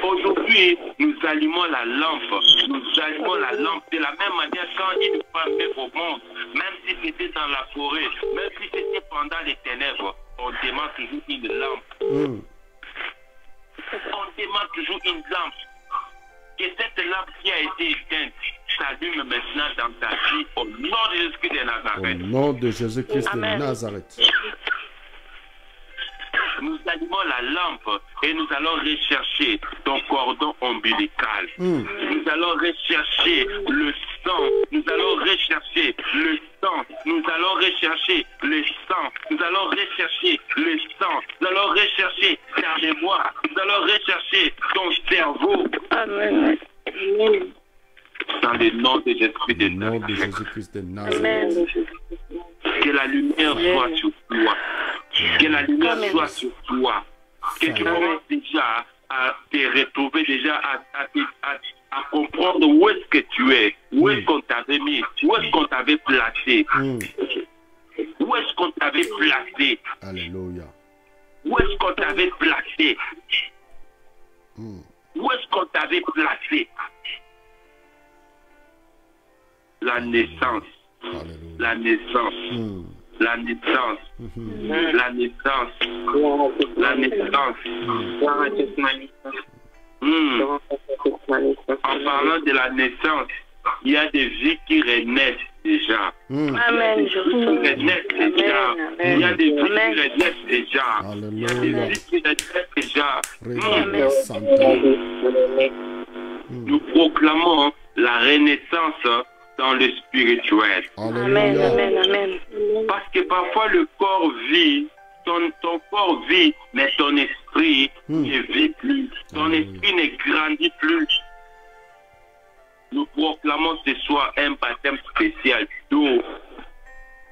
Aujourd'hui, nous allumons la lampe. Nous allumons la lampe de la même manière quand une femme est au monde, même si c'était dans la forêt, même si c'était pendant les ténèbres, on demande toujours une lampe. On demande toujours une lampe. Que cette lampe qui a été éteinte s'allume maintenant dans ta vie au nom de Jésus-Christ de Nazareth. Au nom de Jésus-Christ de Nazareth. Nous allumons la lampe et nous allons rechercher ton cordon ombilical. Nous allons rechercher le sang. Nous allons rechercher le sang. Nous allons rechercher le sang. Nous allons rechercher le sang. Nous allons rechercher ta mémoire. Nous allons rechercher ton cerveau. Amen. Dans le nom de Jésus-Christ de Au nom de Nazareth. Jésus-Christ de Nazareth. Que la lumière soit sur toi. Que la lumière soit sur toi. Que tu commences déjà à te retrouver, déjà à comprendre où est-ce que tu es, où est-ce qu'on t'avait mis, où est-ce qu'on t'avait placé. Où est-ce qu'on t'avait placé? Alléluia. Où est-ce qu'on t'avait placé? Où est-ce qu'on t'avait placé? La naissance. Alléluia. La naissance. La naissance. La naissance. La naissance. En parlant de la naissance, il y a des vies qui renaissent déjà. Amen. Je Renaissent déjà. Il y a des vies qui renaissent déjà. Il y a des Alléluia. vies qui renaissent déjà. Regardez Santa. Nous proclamons la renaissance dans le spirituel. Amen. Alléluia. Amen. Amen. Parce que parfois le corps vit, ton corps vit, mais ton esprit ne vit plus. Ton esprit ne grandit plus. Nous proclamons ce soir un baptême spécial d'eau.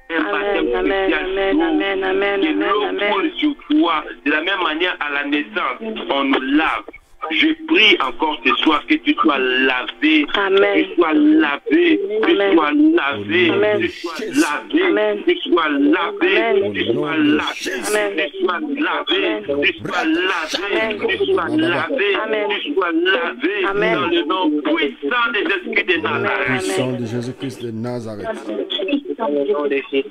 Un baptême Amen. spécial Amen. d'eau. Amen. Amen. Que Amen. l'eau Amen. coule sur toi. De la même manière, à la naissance, on nous lave. Je prie encore ce soir que tu sois lavé, Amen. tu sois lavé, tu Amen. sois lavé, Amen. tu sois lavé, Amen. tu sois lavé, Amen. tu sois lavé, Amen. tu sois lavé, tu sois lavé, Amen. tu sois lavé, Amen. tu sois lavé Amen. dans le nom puissant des esprits de Nazareth. Puissant de Jésus-Christ de Nazareth. Dans le nom de Jésus.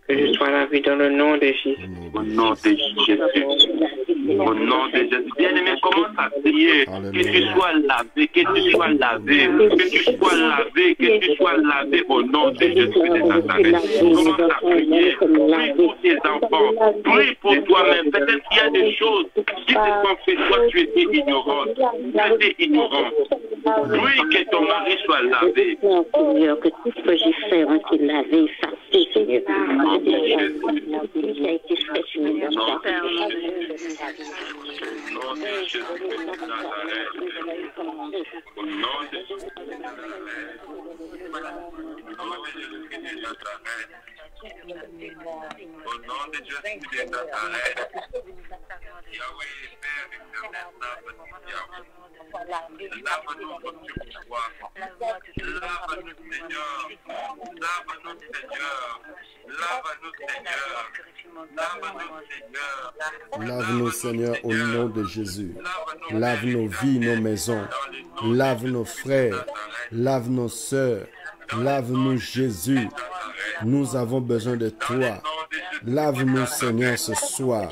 Que je sois lavé dans le nom de Jésus. Au nom de Jésus. Au nom de Jésus. Bien-aimé, commence à prier. Que tu sois lavé, que tu sois lavé, que tu sois lavé, que tu sois lavé au nom de Jésus de Nazareth. Commence à prier. Prie pour tes enfants. Prie pour toi-même. Peut-être qu'il y a des choses qui te sont faites. Toi, tu étais ignorante. Tu étais ignorant. Prie que ton mari soit lavé. Seigneur, que tout ce que j'ai fait a été lavé, effacé, Seigneur. Il a été fait sur mes enfants. Au nom de Jésus de Nazareth. Au nom de Jésus de Nazareth. Au nom de Jésus de Nazareth. Au nom de Jésus de Nazareth. Yahweh, Père éternel, lave-nous, Yahweh. Lave-nous comme tu le vois. Lave-nous, Seigneur. Lave-nous, Seigneur. Lave-nous, Seigneur. Lave-nous, Seigneur. Lave-nous, Seigneur, au nom de Jésus. Lave nos vies, nos maisons. Lave nos frères. Lave nos sœurs. Lave-nous, Jésus. Nous avons besoin de toi. Lave-nous, Seigneur, ce soir.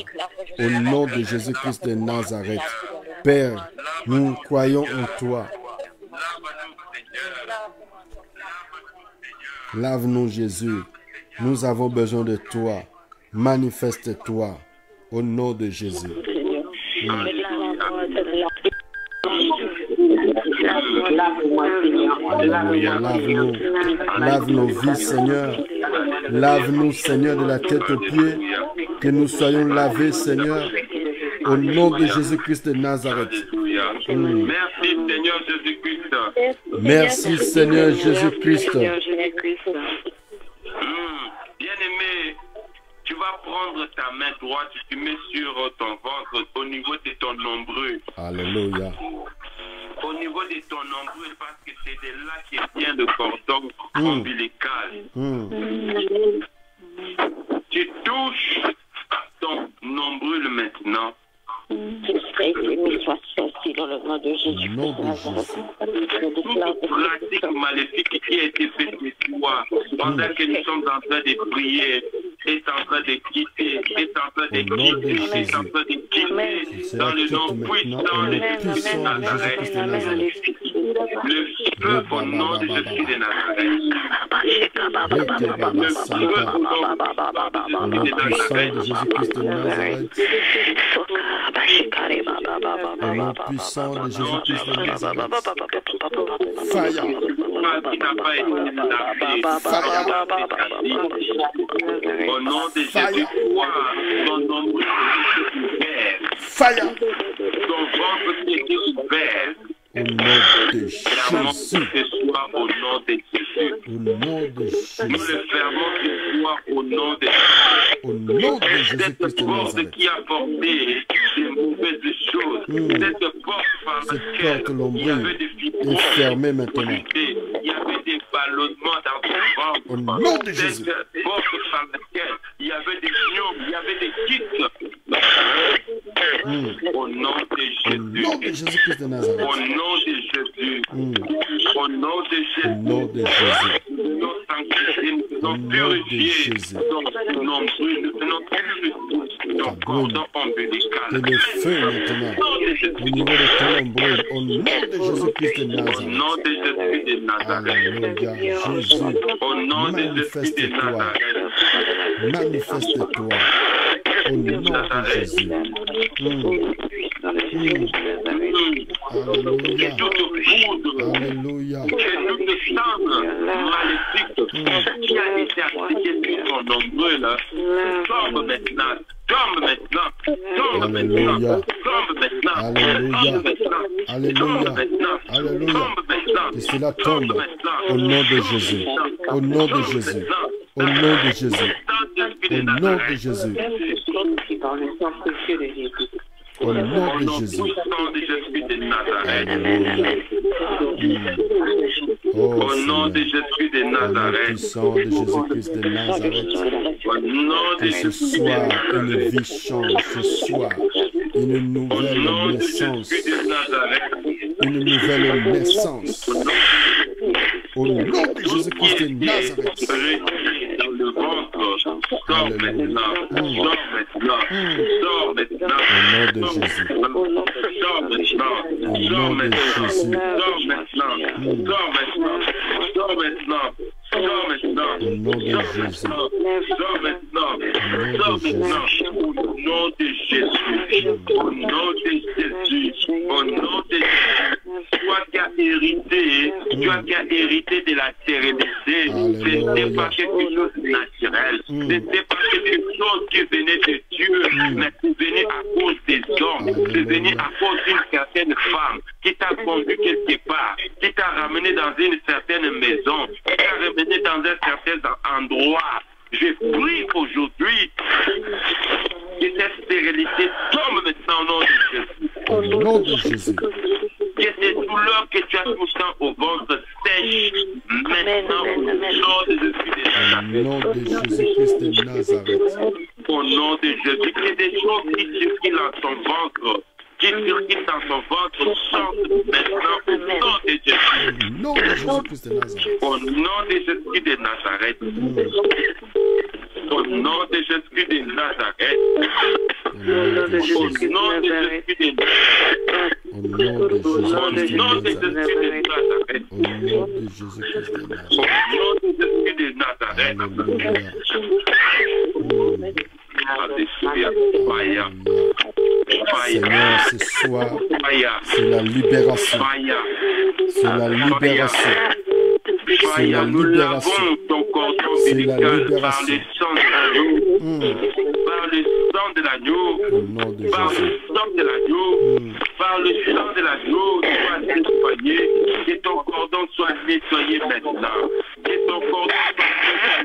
Au nom de Jésus-Christ de Nazareth. Père, nous croyons en toi. Lave-nous, Jésus. Nous avons besoin de toi. Manifeste-toi. Au nom de Jésus. Lave-nous. Lave nos vies, Seigneur. Lave-nous, Seigneur, de la tête aux pieds. Que nous soyons lavés, Seigneur. Au nom de Jésus-Christ de Nazareth. Merci, Seigneur Jésus-Christ. Merci, Seigneur Jésus-Christ. Bien-aimé, tu vas prendre ta main droite, tu mets sur ton ventre, au niveau de ton nombril. Alléluia. Au niveau de ton nombril, parce que c'est de là qui vient le cordon ombilical. Tu touches ton nombril maintenant. Qu'il soit sorti dans le nom de Jésus. Au nom de Jésus. Toute pratique maléfique qui a été faite de toi, pendant que nous sommes en train de prier, est en train de quitter, est en train de quitter, est en train de quitter, dans le nom puissant de Jésus de Nazareth. Le feu au nom de Jésus de Nazareth. Le feu au nom de Au nom puissant de Jésus-Christ de Nazareth. Au nom puissant de Jésus-Christ de Nazareth. Fire. Qui n'a pas été établi. Au nom de Jésus, toi, ton nombre est ouvert. Fire. Ton ventre était ouvert. Au nom de Jésus. Ce soir, au nom de Jésus. Au nom de Nous Jésus. le fermons ce soir au nom de Au nom de cette Jésus-Christ de porte Nazareth. qui a porté des mauvaises choses. Cette porte par Cette laquelle porte il y lombrée avait des est fibroses, fermée maintenant. il y avait des ballonnements dans ton Au ventre. nom de Jésus. Cette porte par laquelle il y avait des myomes, il y avait des kystes. Au nom de Au nom de Jésus. Jésus-Christ de Nazareth. Au nom de Jésus. Au nom de Au nom de Jésus. Nous sommes sanctifiés, nous Au sommes nom de purifiés. Jésus. Nous venons purifier ton cordon ombilical. Et le feu maintenant. Au niveau de ton ombrelle. Au nom de Jésus-Christ de Au Nazareth. nom de Jésus de Nazareth. Alléluia. Jésus. Au nom de Jésus de Manifeste-toi. Nazareth. Manifeste-toi. Au nom de Jésus. Alléluia. Que toute poudre, Alléluia. que toute sang maléfique qui a été appliqué sur ton ombrelle, tombe maintenant. Tombe maintenant. Tombe maintenant. Alléluia. Tombe maintenant. Alléluia. Tombe maintenant. Alléluia. Tombe maintenant. Alléluia. Tombe maintenant. Que cela Tombe tombe. maintenant. Au nom de Jésus. Au nom de Jésus. Au nom de Jésus. Au nom de Jésus. Dans le sang précieux de Jésus. Au nom de Jésus. Puissant de Jésus de Nazareth. Alléluia. Oh Au nom de Seigneur. Jésus de Au nom Nazareth. puissant de Jésus-Christ de Nazareth. Au nom de Que ce Jésus. soir, une vie change. Ce soir, une Au nouvelle nom de naissance. Jésus de Nazareth. Une nouvelle naissance. Au nom de Jésus-Christ de Nazareth. Dans le ventre, sors maintenant, sors maintenant, sors maintenant, Au nom de Jésus. sors maintenant, Au sors nom de maintenant, Jésus. sors maintenant, sors maintenant, sors maintenant, sors maintenant, Au nom de Jésus. sors maintenant, sors maintenant, au nom de Jésus, au nom de Jésus, au nom de Jésus. Toi qui as hérité, toi qui as hérité de la sérénité, ce n'était pas quelque chose de naturel, ce n'était pas quelque chose qui venait de Dieu, mais c'est venu à cause des hommes, c'est venu à cause d'une certaine femme qui t'a conduit quelque part, qui t'a ramené dans une certaine maison, qui t'a ramené dans un certain endroit. Je prie aujourd'hui que cette stérilité tombe maintenant au nom de Jésus. Au nom de Jésus. Que ces douleurs que tu as tout le temps au ventre sèchent maintenant au nom de Jésus. Au nom de Jésus-Christ de Nazareth. Au nom de Jésus, que des choses qui circulent dans ton ventre, qui circulent dans ton ventre, sortent maintenant au nom de Jésus. Au nom de Jésus-Christ de Nazareth. Au nom de Jésus de Nazareth. Au nom de Jésus de Nazareth. Au nom de Au Jésus. nom de Jésus de Nazareth. Au nom de Au Jésus-Christ de nom de Jésus Nazareth. de Nazareth. Au nom de Jésus-Christ de Au Nazareth. nom de Jésus de Nazareth. Alléluia. Alléluia. Fire. Fire. Seigneur, ce soir, Fire. c'est la libération. Fire. C'est la libération. C'est la Nous libération. lavons ton cordon C'est la ombilical par libération. le sang de l'agneau, par le sang de l'agneau, Au nom de par Jésus. le sang de l'agneau, par le sang de l'agneau, sois nettoyé, que ton cordon soit nettoyé maintenant, que ton cordon soit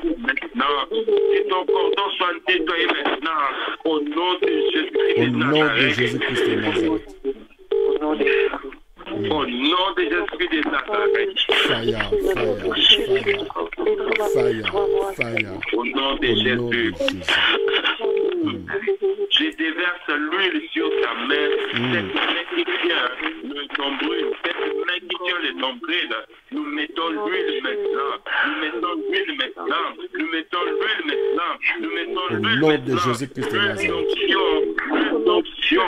nettoyé maintenant, que ton cordon soit nettoyé maintenant, au nom de Jésus-Christ Au de nom de Nazareth. Jésus-Christ de Nazareth. Au nom de Jésus-Christ de Nazareth. Fire, fire, fire. Fire, fire. Au nom de Au nom de Jésus. Jésus. Je déverse l'huile sur ta main, cette main qui tient le nombril, cette main qui tient le nombril. Nous mettons l'huile maintenant, nous mettons l'huile maintenant, nous mettons l'huile maintenant, nous mettons Au l'huile nom de maintenant. Jésus-Christ de Nazareth. L'onction,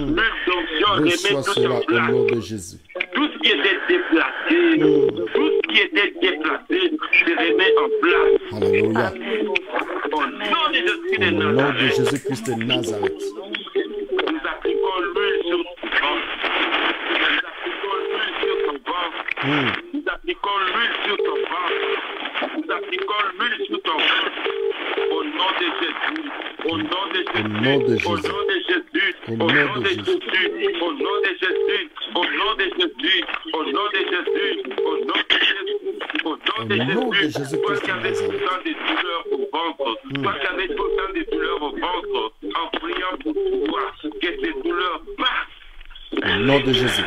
Reçois remets tout cela en au place. nom de Jésus. Tout ce qui était déplacé, tout ce qui était déplacé se remet en place. Alléluia. Au nom de Jésus de Au nom de Nazareth. Jésus-Christ de Nazareth. Nous appliquons l'huile sur ton ventre. Nous appliquons l'huile sur ton ventre. Nous appliquons l'huile sur ton ventre. Nous appliquons l'huile sur ton ventre. Au nom de Jésus. Au nom de Jésus. Au nom de Jésus. Au nom de Jésus. Au nom de Jésus. Au nom de Jésus. Au nom de Jésus. Au nom de Jésus. Au nom de Jésus. Toi qui avais tout le temps des douleurs au ventre. Toi qui avais tout le temps des douleurs au ventre. En priant pour toi. Que ces douleurs passent. Au nom de Jésus.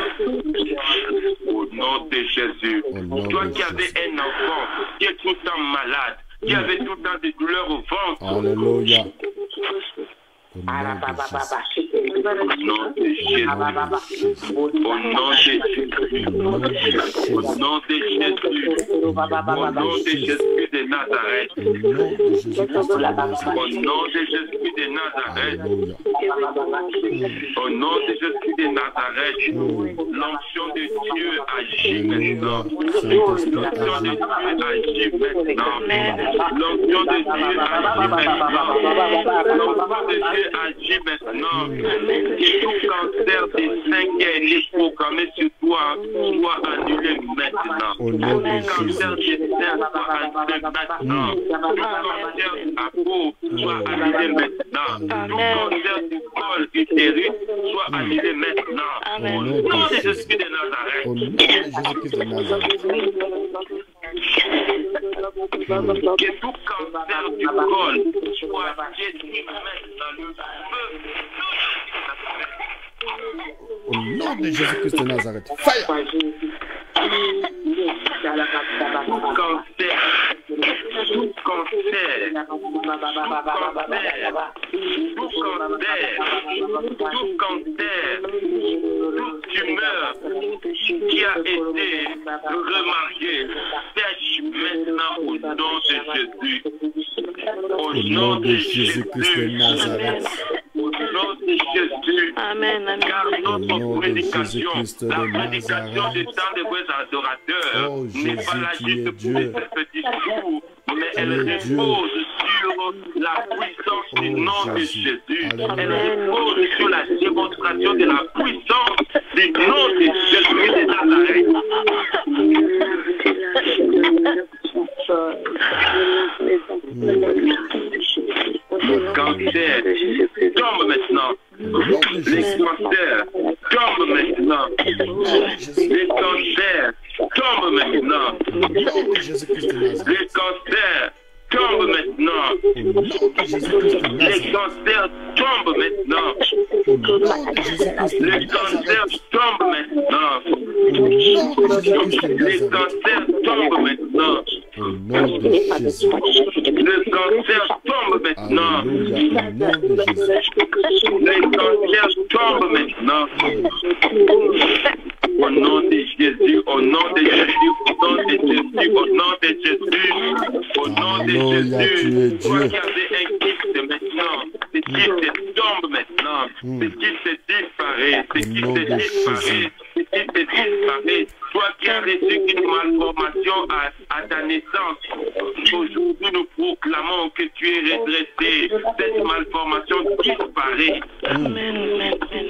Au nom de Jésus. Toi qui avais un enfant qui est tout le temps malade, qui avait tout le temps des douleurs au ventre. Alléluia. Au nom de Jésus. Au nom de Jésus. Au nom de Jésus. Au nom de Jésus de Nazareth. Au nom de Jésus de Nazareth. Au nom de Jésus de Nazareth. L'onction de Dieu agit maintenant. L'onction de Dieu agit maintenant. L'onction de Dieu agit maintenant. L'onction de Dieu agit maintenant. Et tout cancer des seins qui a été programmé sur toi soit annulé maintenant. Tout cancer des seins soit annulé maintenant. Tout cancer de la peau soit annulé maintenant. Tout cancer du col utérus soit annulé maintenant. Au nom de Jésus de Nazareth. Au nom de Jésus-Christ de Nazareth. Que tout cancer du col soit détruit maintenant. Le feu. Au nom de Jésus-Christ de Nazareth. Fire! Tout cancer, toute tumeur qui a été remarquée, sèche maintenant au nom de Jésus. Au nom de Jésus-Christ de Nazareth. Au nom de Jésus. Amen. Car notre Au nom de prédication, Jésus-Christ de la prédication Nazareth. des temps des vrais adorateurs, Oh, n'est pas Jésus là qui est juste pour Dieu. des petits discours, mais elle est Dieu. repose sur la puissance du Oh, nom de Jésus. Jésus. Elle Alléluia. repose sur la démonstration de la puissance du nom de Jésus de Nazareth. Le cancer tombe maintenant. Les cancers tombent maintenant. Les cancers tombent maintenant. Au nom de Jésus-Christ de Nazareth. Les cancers tombent maintenant. Au nom de Jésus-Christ de Les Nazareth. cancers tombent maintenant. Au nom de Jésus-Christ de Les cancers Nazareth. tombent maintenant. Au nom de Jésus-Christ de Les Nazareth. cancers tombent maintenant. Au nom de Jésus. Les cancers tombent maintenant. Alléluia. Au nom de Jésus. Les cancers tombent maintenant. Au nom de Jésus, au nom de Jésus, au nom de Jésus, au nom de Jésus, au nom de Alléluia, tu es Jésus. Toi Dieu. qui avais un kyste maintenant, ce kyste tombe maintenant. Ce kyste disparaît, ce Au nom kyste de disparaît, ce kyste disparaît. Toi qui as reçu une malformation à ta naissance, aujourd'hui nous proclamons que tu es redressé. Cette malformation disparaît.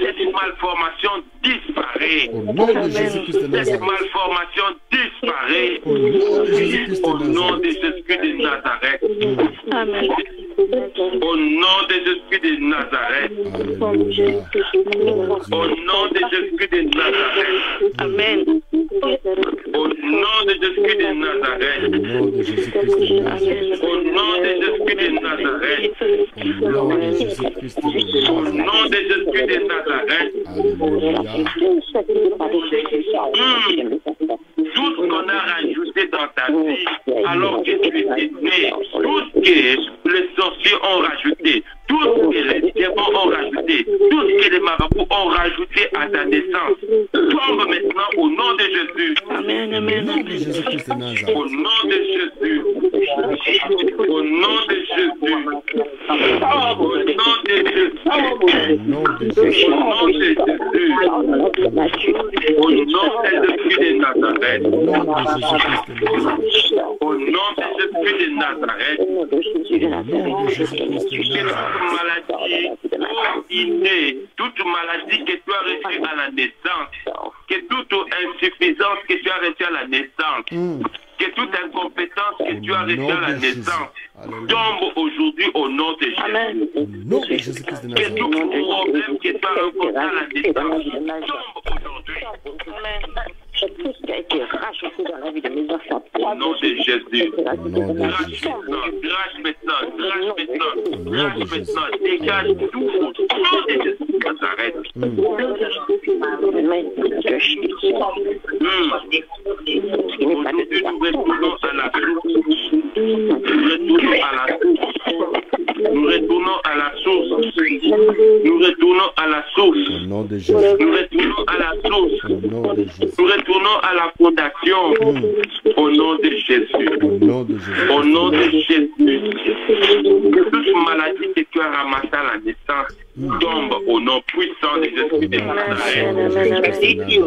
Cette malformation disparaît. Au nom de Jésus-Christ de Cette Nazareth. malformation disparaît. Au nom de Jésus-Christ Au de nom de Nazareth. Jésus de Nazareth. Amen. Au nom de Jésus de Nazareth. Alléluia. Au nom de Jésus de Nazareth. Amen. Au nom de Jésus de Nazareth. Au nom de Jésus-Christ de Nazareth. Au nom de Jésus de Nazareth. Au nom de Jésus-Christ de Au Nazareth. nom de Jésus de Nazareth. Alléluia. Tout ce qu'on a rajouté dans ta vie alors que tu étais né, tout ce que les sorciers ont rajouté, tout ce que les démons ont rajouté, tout ce que les marabouts ont rajouté à ta naissance, tombe maintenant au nom de Jésus. Amen. Au Amen. nom de Jésus-Christ de Nazareth. Au nom de Jésus. Au nom de Jésus. Au nom de Jésus. Au nom de Jésus. Au nom de Jésus. Au nom de Jésus de Nazareth. Au nom de Jésus-Christ de Nazareth. Au nom de Jésus de Nazareth, toute maladie innée, toute maladie que tu as reçue à la naissance, que toute insuffisance que tu as reçue à la naissance, que toute incompétence que tu as reçue à la naissance tombe aujourd'hui au nom de Jésus. Que tout problème que tu as rencontré à la naissance tombe aujourd'hui. Tout ce qui a été rajouté dans la vie de mes enfants. Au nom de Jésus. Grâce maintenant. Dégage tout au nom de Jésus de Nazareth. Aujourd'hui, nous retournons à la source. Nous retournons à la source. Nous retournons à la source. Au nom de Jésus. Nous retournons à la source. Au nom de Jésus. Nous retournons à la fondation. Au nom de Jésus. Au nom de Jésus. Au nom de Jésus. Que toute maladie que tu as ramassée à la naissance tombe au nom puissant de Jésus de Nazareth. Tu es guéri.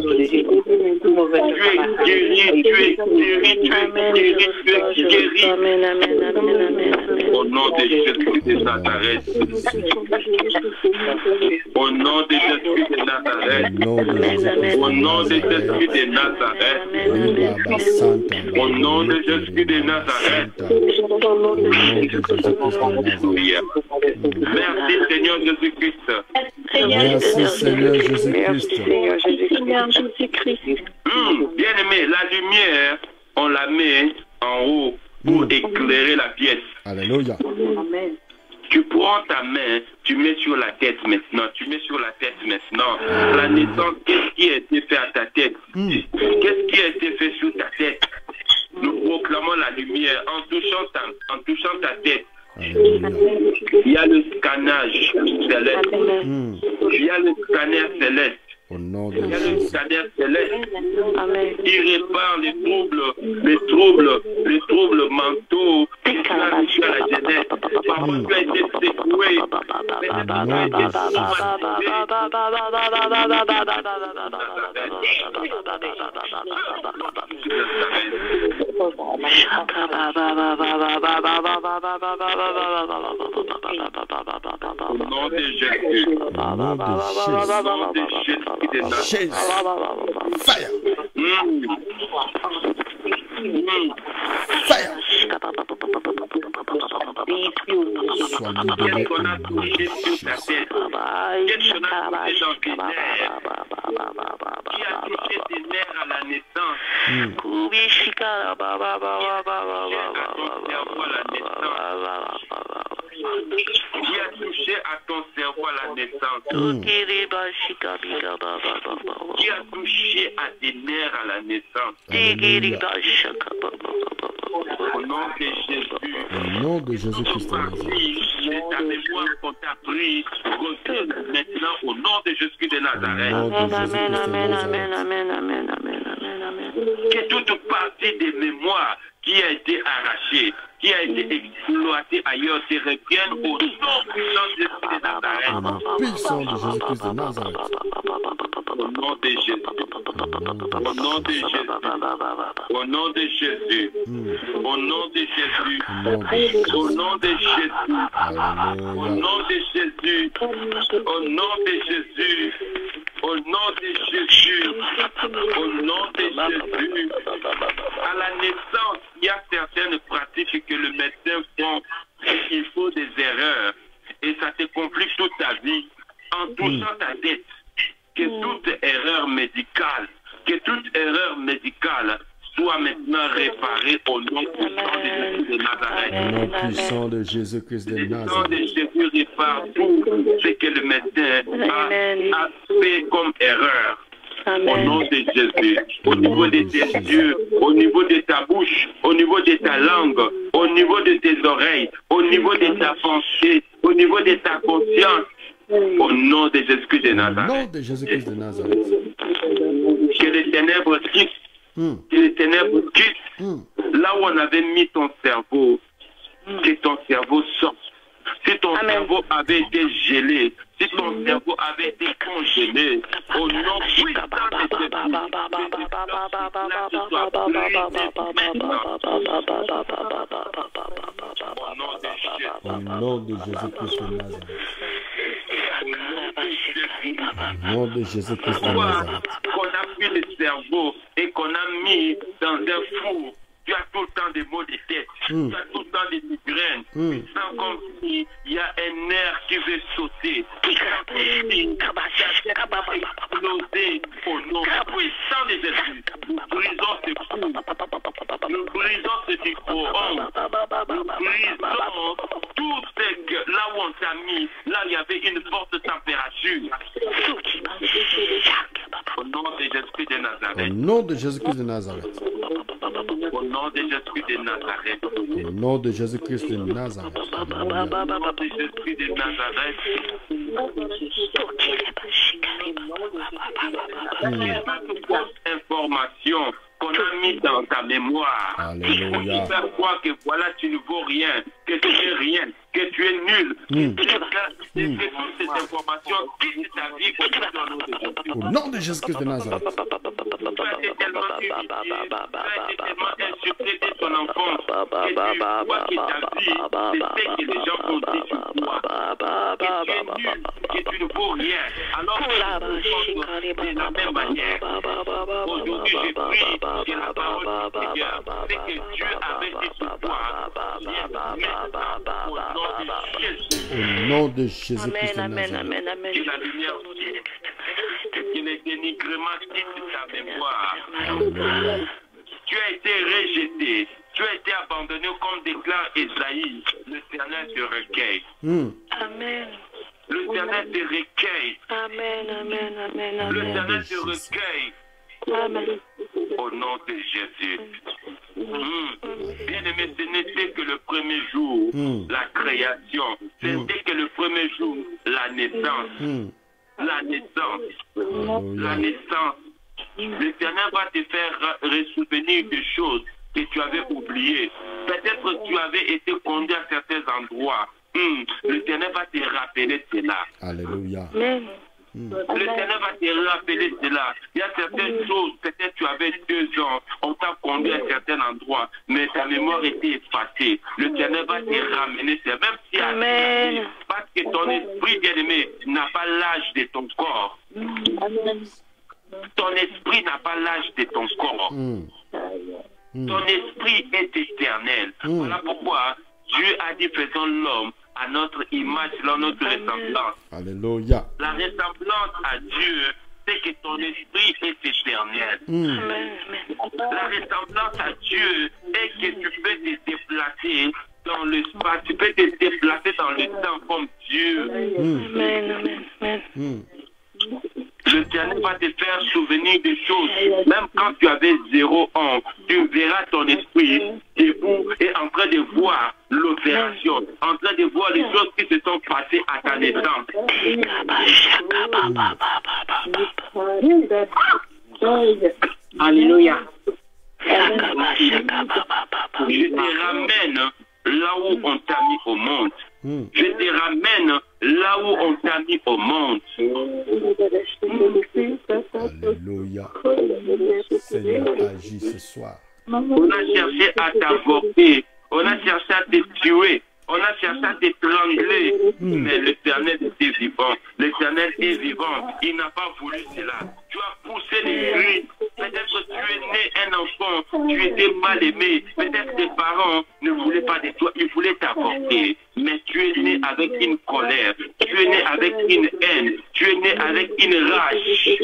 Au nom de Jésus de Nazareth. Au nom de Jésus de Nazareth. Au nom de Jésus de Nazareth. Au nom de Jésus de Nazareth. Merci Seigneur Jésus-Christ. Merci Seigneur Jésus-Christ. Bien aimé, la lumière, on la met en haut pour éclairer la pièce. Alléluia. Tu prends ta main, tu mets sur la tête maintenant. La naissance, qu'est-ce qui a été fait à ta tête? Qu'est-ce qui a été fait sur ta tête? Nous proclamons la lumière en touchant ta tête. Il y a le scannage céleste. Il y a le scanner céleste. Au nom de Il y a le Jésus. scanner céleste qui répare les troubles mentaux qui sont à la jeunesse. Parfois tu as été secoué. Au nom de Jésus. Au nom de Jésus. Jésus. Fire. Fire. Sois libéré Qu'est-ce qu'on a au nom touché de sur ta Jésus. tête? Qu'est-ce qu'on a touché dans tes nerfs? Qui a touché tes nerfs à la naissance? Qui a touché à ton cerveau à la naissance? Qui a touché à tes nerfs à la naissance? Alléluia. Au nom de Jésus. Au nom de Jésus-Christ de Nazareth. C'est ta mémoire qu'on t'a pris. Reviens maintenant au nom de Jésus de Au Nazareth. nom de Jésus-Christ de Nazareth. Que toute partie des mémoires qui a été arrachée, qui a été exploitée ailleurs, se revienne au nom puissant de Jésus de Nazareth. Au nom puissant de Jésus-Christ de Nazareth. Au nom de Jésus. Au nom de Jésus. Au nom de Jésus. Au nom de Jésus. Au nom de Jésus. Au nom de Jésus. Au nom de Jésus. Au nom de Jésus. Au nom de Jésus. À la naissance, il y a certaines pratiques que le médecin font. Il faut des erreurs. Et ça te complique toute ta vie. En touchant ta tête, que toute erreur médicale soit maintenant réparée au nom puissant de Jésus de Nazareth. Au nom puissant de Jésus-Christ de Le nom de Nazareth. Jésus répare tout ce que le médecin a fait comme erreur. Au nom de Jésus, au niveau de tes yeux, au niveau de ta bouche, au niveau de ta langue, au niveau de tes oreilles, au niveau de ta pensée, au niveau de ta conscience, au nom de Jésus-Christ de Au Nazareth. nom de Jésus-Christ de Nazareth. Que les ténèbres quittent, que les ténèbres quittent. Là où on avait mis ton cerveau, que ton cerveau sorte. si ton cerveau avait été gelé, si ton cerveau avait été congelé, au nom puissant au nom de Jésus-Christ de Nazareth. Au nom de Jésus-Christ de Nazareth. Qu'on a pris le cerveau et qu'on a mis dans un four. Tu as tout le temps des maux de tête, tu as tout le temps des migraines, tu sens comme s'il y a un nerf qui veut sauter, tu sens comme si exploser au nom puissant de Jésus. Nous brisons ce fou, nous brisons ce micro-ondes, nous brisons tout ce que là où on t'a mis, là il y avait une forte température. Au nom de Jésus-Christ de Nazareth. Au nom de Jésus-Christ de Nazareth. Au nom de Jésus-Christ de Nazareth. Au nom de Jésus-Christ de Nazareth. Au nom de Jésus-Christ de Nazareth. Information qu'on a mis dans ta mémoire. Alléluia. Faire croire que voilà, tu ne vaux rien, que tu n'es rien, que tu es nul. Que toutes ces informations quittent ta vie au nom de Jésus-Christ de Nazareth. Tu as été tellement humilié, tu as été tellement insulté dès ton enfance, que tu vois que ta vie, c'est ce que les gens ont dit sur toi, que tu es nul, que tu ne vaux rien. Alors que tu penses de la même manière. Aujourd'hui, je prie que la parole du Seigneur, c'est que Dieu avait dit sur toi, au nom de Jésus-Christ de Nazareth. Que la lumière que les dénigrements quittent ta mémoire. Tu as été rejeté, tu as été abandonné comme déclare Esaïe. L'Éternel te recueille. Amen. L'Éternel te recueille. Amen, amen, amen, amen. L'Éternel te recueille. Amen. Au nom de Jésus. Bien-aimé, ce n'était que le premier jour, la création. Ce n'était que le premier jour, la naissance. La naissance. La naissance. L'Éternel va te faire ressouvenir des choses que tu avais oubliées. Peut-être que tu avais été conduit à certains endroits. L'Éternel va te rappeler cela. Alléluia. L'Éternel va te rappeler cela. Il y a certaines choses, peut-être tu avais 2 ans, on t'a conduit à certains endroits, mais ta mémoire était effacée. L'Éternel va te ramener, c'est même si Amen. parce que ton esprit bien-aimé n'a pas l'âge de ton corps. Ton esprit n'a pas l'âge de ton corps. Ton esprit est éternel. Voilà pourquoi Dieu a dit faisons l'homme à notre image, selon notre ressemblance. Alléluia. La ressemblance à Dieu, c'est que ton esprit est éternel. La ressemblance à Dieu est que tu peux te déplacer dans l'espace, tu peux te déplacer dans le temps comme Dieu. L'Éternel va te faire souvenir des choses. Même quand tu avais 0 ans, tu verras ton esprit debout et en train de voir l'opération, en train de voir les choses qui se sont passées à ta naissance. Alléluia. Je te ramène là où on t'a mis au monde. Je te ramène là où on t'a mis au monde. Alléluia. Seigneur, agis ce soir. On a cherché à t'avorter. On a cherché à te tuer. On a cherché à t'étrangler. Mais l'Éternel est vivant. L'Éternel est vivant. Il n'a pas voulu cela. Tu as poussé les cris. Peut-être que tu es né un enfant. Tu étais mal aimé. Peut-être que tes parents ne voulaient pas de toi. Ils voulaient t'avorter. Mais tu es né avec une colère. Tu es né avec une haine. Tu es né avec une rage.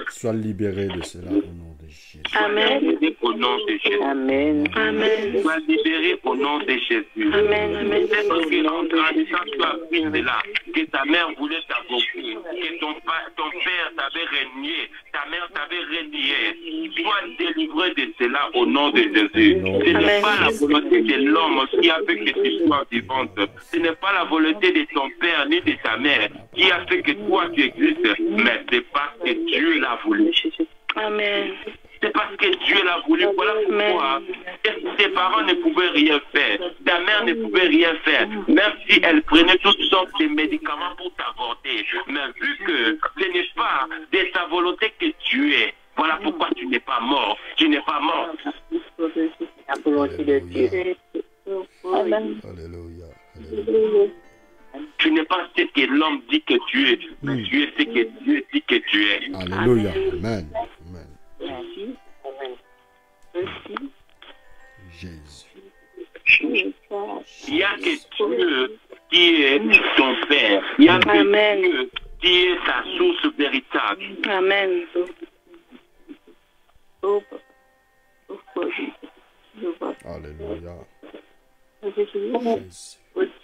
Sois libéré de cela au nom de Jésus. Amen. Au nom de Jésus. Amen. Amen. Sois libéré au nom de Jésus. Amen. Amen. Peut-être qu'en grandissant, tu as appris cela, que ta mère voulait t'avorter, que ton père t'avait régné, ta mère t'avait régné. Sois délivré de cela au nom de Jésus. Ce n'est pas la volonté de l'homme qui a fait que tu sois vivante. Ce n'est pas la volonté de ton père ni de ta mère qui a fait que toi tu existes, mais c'est parce que Dieu l'a voulu. Amen. C'est parce parce que Dieu l'a voulu. Voilà pourquoi tes parents ne pouvaient rien faire. Ta mère ne pouvait rien faire. Même si elle prenait toutes sortes de médicaments pour t'avorter. Mais vu que ce n'est pas de ta volonté que tu es, voilà pourquoi tu n'es pas mort. Tu n'es pas mort. La volonté de Dieu. Alléluia. Alléluia. Tu n'es pas ce que l'homme dit que tu es. Tu es ce que Dieu dit que tu es. Alléluia. Amen. Amen. Jésus. Il n'y a que Dieu qui est ton Père. Il n'y a que Dieu qui est ta source véritable. Amen. Alléluia. Jésus.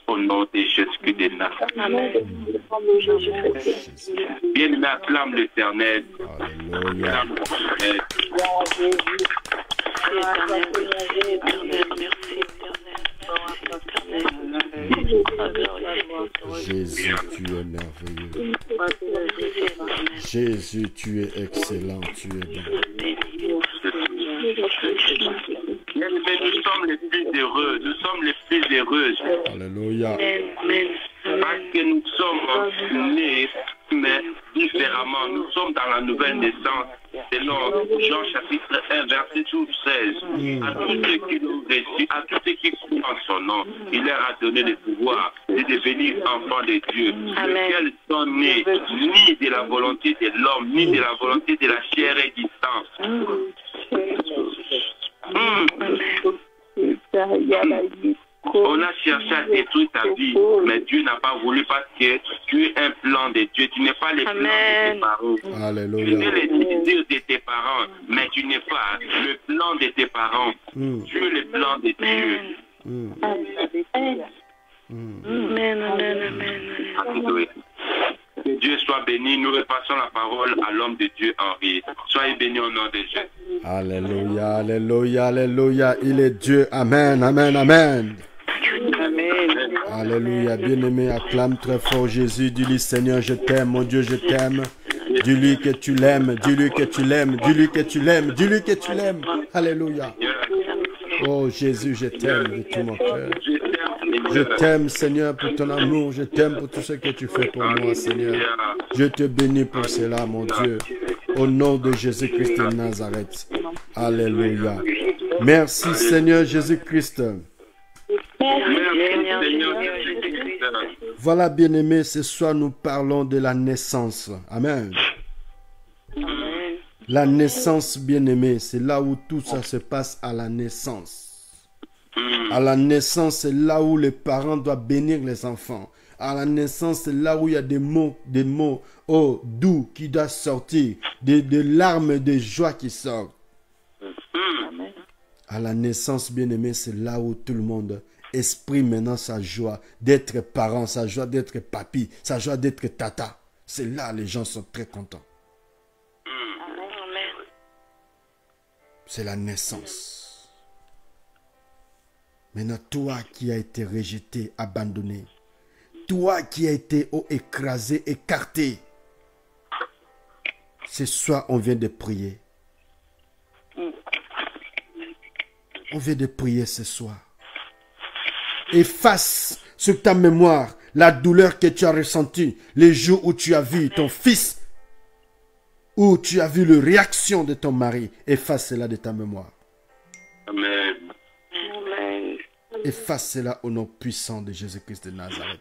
Au nom de Jésus de Nazareth. Amen. Jésus. Bien-aimé, acclame l'Éternel. Alléluia. Acclame l'Éternel. Jésus, tu es merveilleux. Jésus, tu es excellent. Tu es bon. Mais nous sommes les plus heureux. Nous sommes les plus heureuses. Alléluia. Parce que nous sommes nés, mais différemment. Nous sommes dans la nouvelle naissance. Selon Jean chapitre 1, verset 12-16. À tous ceux qui l'ont reçu, à tous ceux qui croient en son nom, il leur a donné le pouvoir de devenir enfants de Dieu. Lesquels sont nés ni de la volonté de l'homme, ni de la volonté de la chair et du sang. On a cherché à détruire ta vie, mais Dieu n'a pas voulu parce que tu es un plan de Dieu. Tu n'es pas le plan de tes parents. Tu Alléluia. es le désir de tes parents, mais tu n'es pas le plan de tes parents. Tu es le plan de Dieu. Alléluia. Que Dieu soit béni. Nous repassons la parole à l'homme de Dieu, Henri. Soyez bénis au nom de Jésus. Alléluia. Alléluia. Alléluia. Il est Dieu. Amen. Amen. Amen. Alléluia. Bien-aimé, acclame très fort Jésus. Dis-lui, Seigneur, je t'aime. Mon Dieu, je t'aime. Dis-lui que tu l'aimes. Dis-lui que tu l'aimes. Dis-lui que tu l'aimes. Dis-lui que tu l'aimes. Alléluia. Oh Jésus, je t'aime de tout mon cœur. Je t'aime, Seigneur, pour ton amour. Je t'aime pour tout ce que tu fais pour moi, Seigneur. Je te bénis pour cela, mon Dieu. Au nom de Jésus-Christ de Nazareth. Alléluia. Merci, Seigneur Jésus-Christ. Voilà, bien-aimés, ce soir, nous parlons de la naissance. Amen. La naissance, bien-aimé, c'est là où tout ça se passe à la naissance. À la naissance, c'est là où les parents doivent bénir les enfants. À la naissance, c'est là où il y a des mots oh, doux qui doivent sortir, des larmes de joie qui sortent. À la naissance, bien-aimé, c'est là où tout le monde exprime maintenant sa joie d'être parent, sa joie d'être papy, sa joie d'être tata. C'est là les gens sont très contents. C'est la naissance. Maintenant, toi qui as été rejeté, abandonné, toi qui as été écrasé, écarté, ce soir, on vient de prier. On vient de prier ce soir. Efface sur ta mémoire la douleur que tu as ressentie les jours où tu as vu ton fils, où tu as vu la réaction de ton mari. Efface cela de ta mémoire. Amen. Efface cela au nom puissant de Jésus-Christ de Nazareth.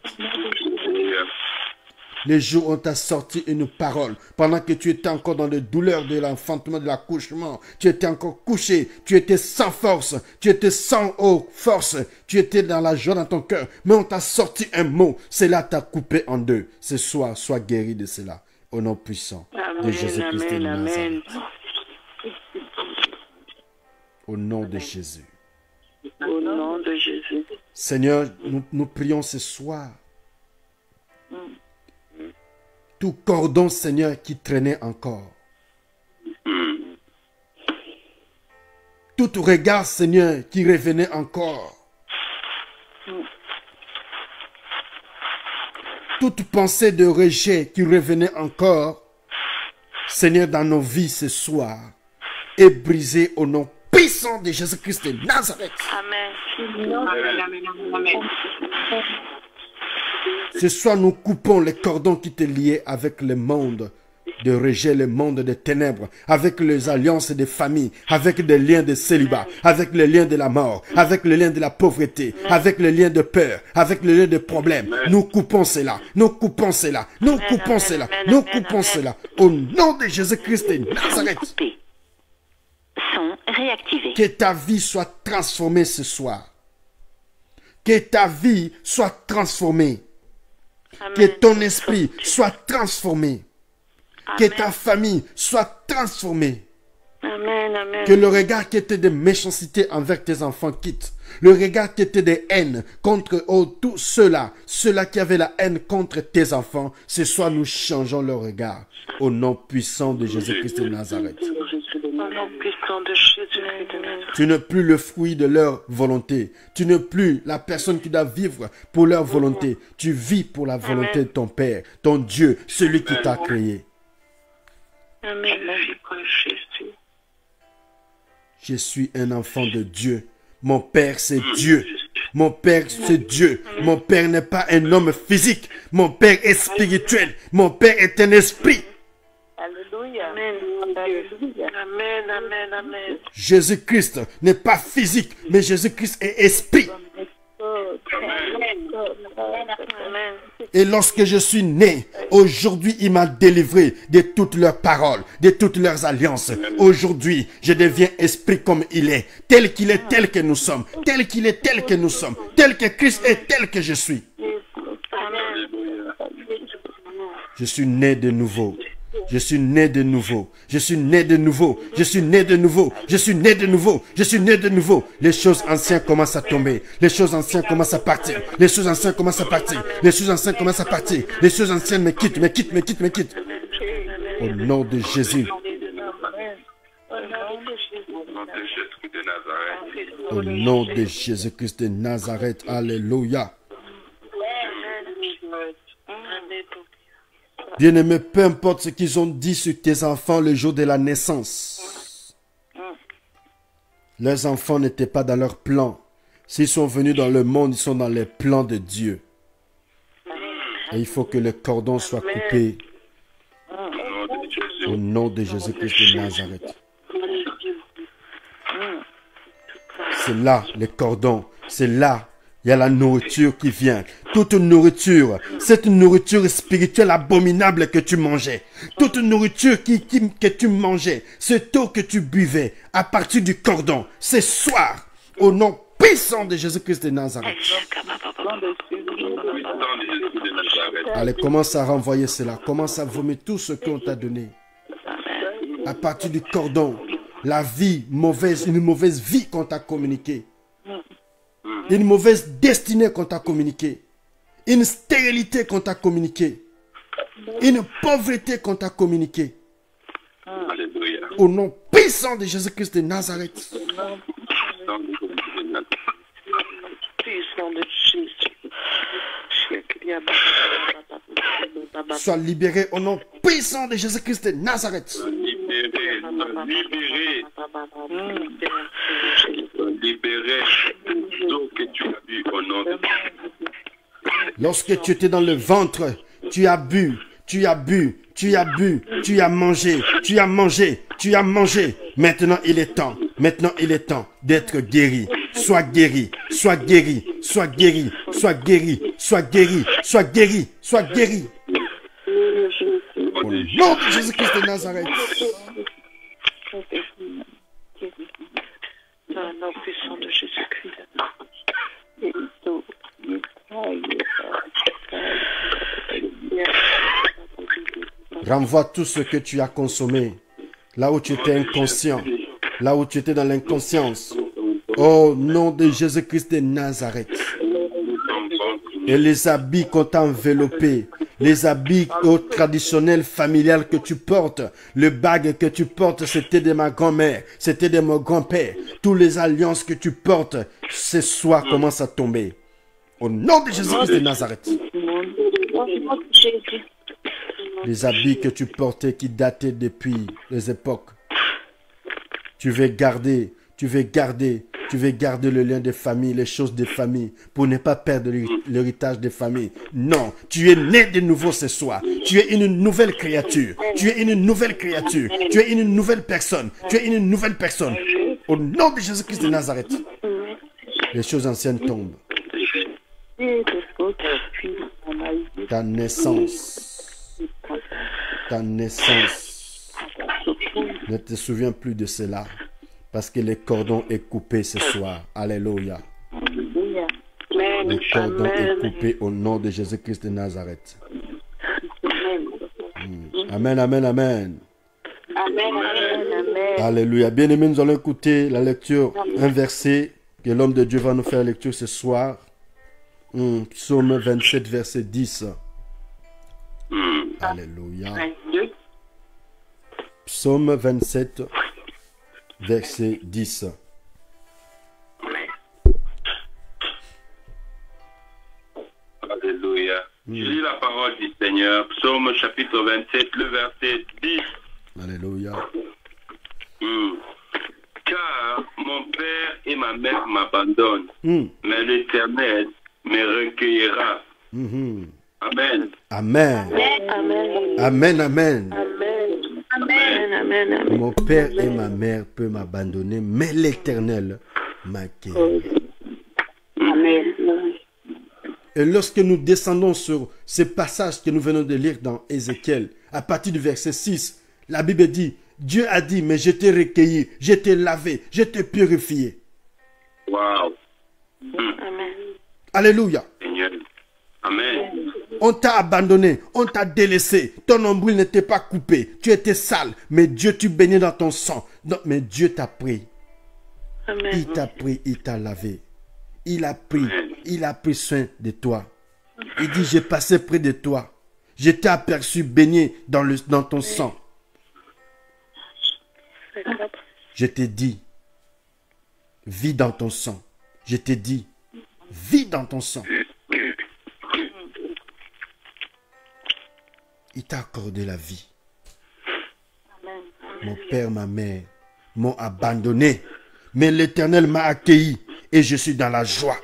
Les jours où on t'a sorti une parole, pendant que tu étais encore dans les douleurs de l'enfantement, de l'accouchement, tu étais encore couché, tu étais sans force, tu étais sans force, tu étais dans la joie dans ton cœur, mais on t'a sorti un mot, cela t'a coupé en deux. Ce soir, sois guéri de cela, au nom puissant de Jésus-Christ de Nazareth. Au nom de Jésus. Au nom de Jésus. Seigneur, nous prions ce soir. Tout cordon, Seigneur, qui traînait encore. Tout regard, Seigneur, qui revenait encore. Toute pensée de rejet qui revenait encore. Seigneur, dans nos vies ce soir. est brisé au nom puissant de Jésus-Christ de Nazareth. Amen. Ce soir, nous coupons les cordons qui te liaient avec le monde de rejet, le monde des ténèbres, avec les alliances des familles, avec des liens de célibat, avec les liens de la mort, avec le lien de la pauvreté, avec le lien de peur, avec le lien de problèmes. Nous coupons cela, nous coupons cela, nous coupons cela, nous coupons cela. Au nom de Jésus-Christ de Nazareth. Sont réactivés. Que ta vie soit transformée ce soir. Que ta vie soit transformée. Que ton esprit soit transformé. Que ta famille soit transformée. Amen, amen. Que le regard qui était de méchanceté envers tes enfants quitte. Le regard qui était de haine contre tous ceux-là qui avaient la haine contre tes enfants. Ce soir, nous changeons leur regard. Au nom puissant de Jésus-Christ de Nazareth. Au nom puissant de Jésus-Christ de Nazareth. Tu n'es plus le fruit de leur volonté. Tu n'es plus la personne qui doit vivre pour leur volonté. Tu vis pour la volonté de ton Père, ton Dieu, celui qui t'a créé. Amen. Jésus. Je suis un enfant de Dieu. Mon Père, c'est Dieu. Mon Père, c'est Dieu. Mon Père n'est pas un homme physique. Mon Père est spirituel. Mon Père est un esprit. Alléluia. Amen. Amen, amen, amen. Jésus-Christ n'est pas physique, mais Jésus-Christ est esprit. Amen. Et lorsque je suis né, aujourd'hui, il m'a délivré de toutes leurs paroles, de toutes leurs alliances. Aujourd'hui, je deviens esprit comme il est, tel qu'il est, tel que nous sommes, tel qu'il est, tel que nous sommes, tel que Christ est, tel que je suis. Je suis né de nouveau. Je suis né de nouveau. Je suis né de nouveau. Je suis né de nouveau. Je suis né de nouveau. Je suis né de nouveau. Les choses anciennes commencent à tomber. Les choses anciennes commencent à partir. Les choses anciennes commencent à partir. Les choses anciennes commencent à partir. Les choses anciennes me quittent, me quittent, me quittent, me quittent. Au nom de Jésus. Au nom de Jésus-Christ de Nazareth. Alléluia. Bien-aimé, peu importe ce qu'ils ont dit sur tes enfants le jour de la naissance. Leurs enfants n'étaient pas dans leur plan. S'ils sont venus dans le monde, ils sont dans les plans de Dieu. Et il faut que le cordon soit coupé. Au nom de Jésus-Christ de Nazareth. C'est là, les cordons. C'est là. Il y a la nourriture qui vient. Toute nourriture, cette nourriture spirituelle abominable que tu mangeais, toute nourriture que tu mangeais, cette eau que tu buvais à partir du cordon, ce soir, au nom puissant de Jésus-Christ de Nazareth. Allez, commence à renvoyer cela. Commence à vomir tout ce qu'on t'a donné. À partir du cordon, la vie mauvaise, une mauvaise vie qu'on t'a communiquée. Une mauvaise destinée qu'on t'a communiquée. Une stérilité qu'on t'a communiquée. Une pauvreté qu'on t'a communiquée. Au nom puissant de Jésus-Christ de Nazareth. Sois libéré au nom puissant de Jésus-Christ de Nazareth. Libéré d'eau que tu as bu au nom de Lorsque tu étais dans le ventre, tu as bu, tu as bu, tu as bu, tu as mangé, tu as mangé, tu as mangé. Maintenant il est temps d'être guéri. Sois guéri, sois guéri, sois guéri, sois guéri, sois guéri, sois guéri, sois guéri. Au nom de Jésus-Christ de Nazareth. Dans le nom puissant de Jésus-Christ. Renvoie tout ce que tu as consommé, là où tu étais inconscient, là où tu étais dans l'inconscience. Au nom de Jésus-Christ de Nazareth. Et les habits qu'on t'a enveloppés, les habits traditionnels, familiales que tu portes, le bague que tu portes, c'était de ma grand-mère, c'était de mon grand-père. Toutes les alliances que tu portes, ce soir commencent à tomber. Au nom de Jésus-Christ de Nazareth. Les habits que tu portais qui dataient depuis les époques Tu veux garder le lien des familles, les choses des familles, pour ne pas perdre l'héritage des familles. Non, tu es né de nouveau ce soir. Tu es une nouvelle créature. Tu es une nouvelle créature. Tu es une nouvelle personne. Tu es une nouvelle personne. Au nom de Jésus-Christ de Nazareth, les choses anciennes tombent. Ta naissance, ne te souviens plus de cela. Parce que le cordon est coupé ce soir. Alléluia. Le cordon est coupé au nom de Jésus-Christ de Nazareth. Amen, amen, amen. Alléluia. Bien-aimés, nous allons écouter la lecture, un verset que l'homme de Dieu va nous faire lecture ce soir. Psaume 27, verset 10. Alléluia. Psaume 27, verset 10. Alléluia. Je lis la parole du Seigneur. Psaume chapitre 27, le verset 10. Alléluia. Car mon père et ma mère m'abandonnent, mais l'Éternel me recueillera. Amen. Amen. Amen, amen. Mon père et ma mère peuvent m'abandonner, mais l'Éternel m'accueille. Amen. Et lorsque nous descendons sur ce passage que nous venons de lire dans Ézéchiel, à partir du verset 6, la Bible dit, Dieu a dit, mais je t'ai recueilli, je t'ai lavé, je t'ai purifié. Wow. Amen. Alléluia. Seigneur. Amen. On t'a abandonné, on t'a délaissé, ton nombril n'était pas coupé, tu étais sale, mais Dieu, tu baignais dans ton sang. Non, mais Dieu t'a pris. Amen. Il t'a pris, il t'a lavé. Il a pris soin de toi. Il dit, j'ai passé près de toi. Je t'ai aperçu baigné dans ton sang. Je t'ai dit, vis dans ton sang. Je t'ai dit, vis dans ton sang. Il t'a accordé la vie. Mon père, ma mère m'ont abandonné, mais l'Éternel m'a accueilli et je suis dans la joie.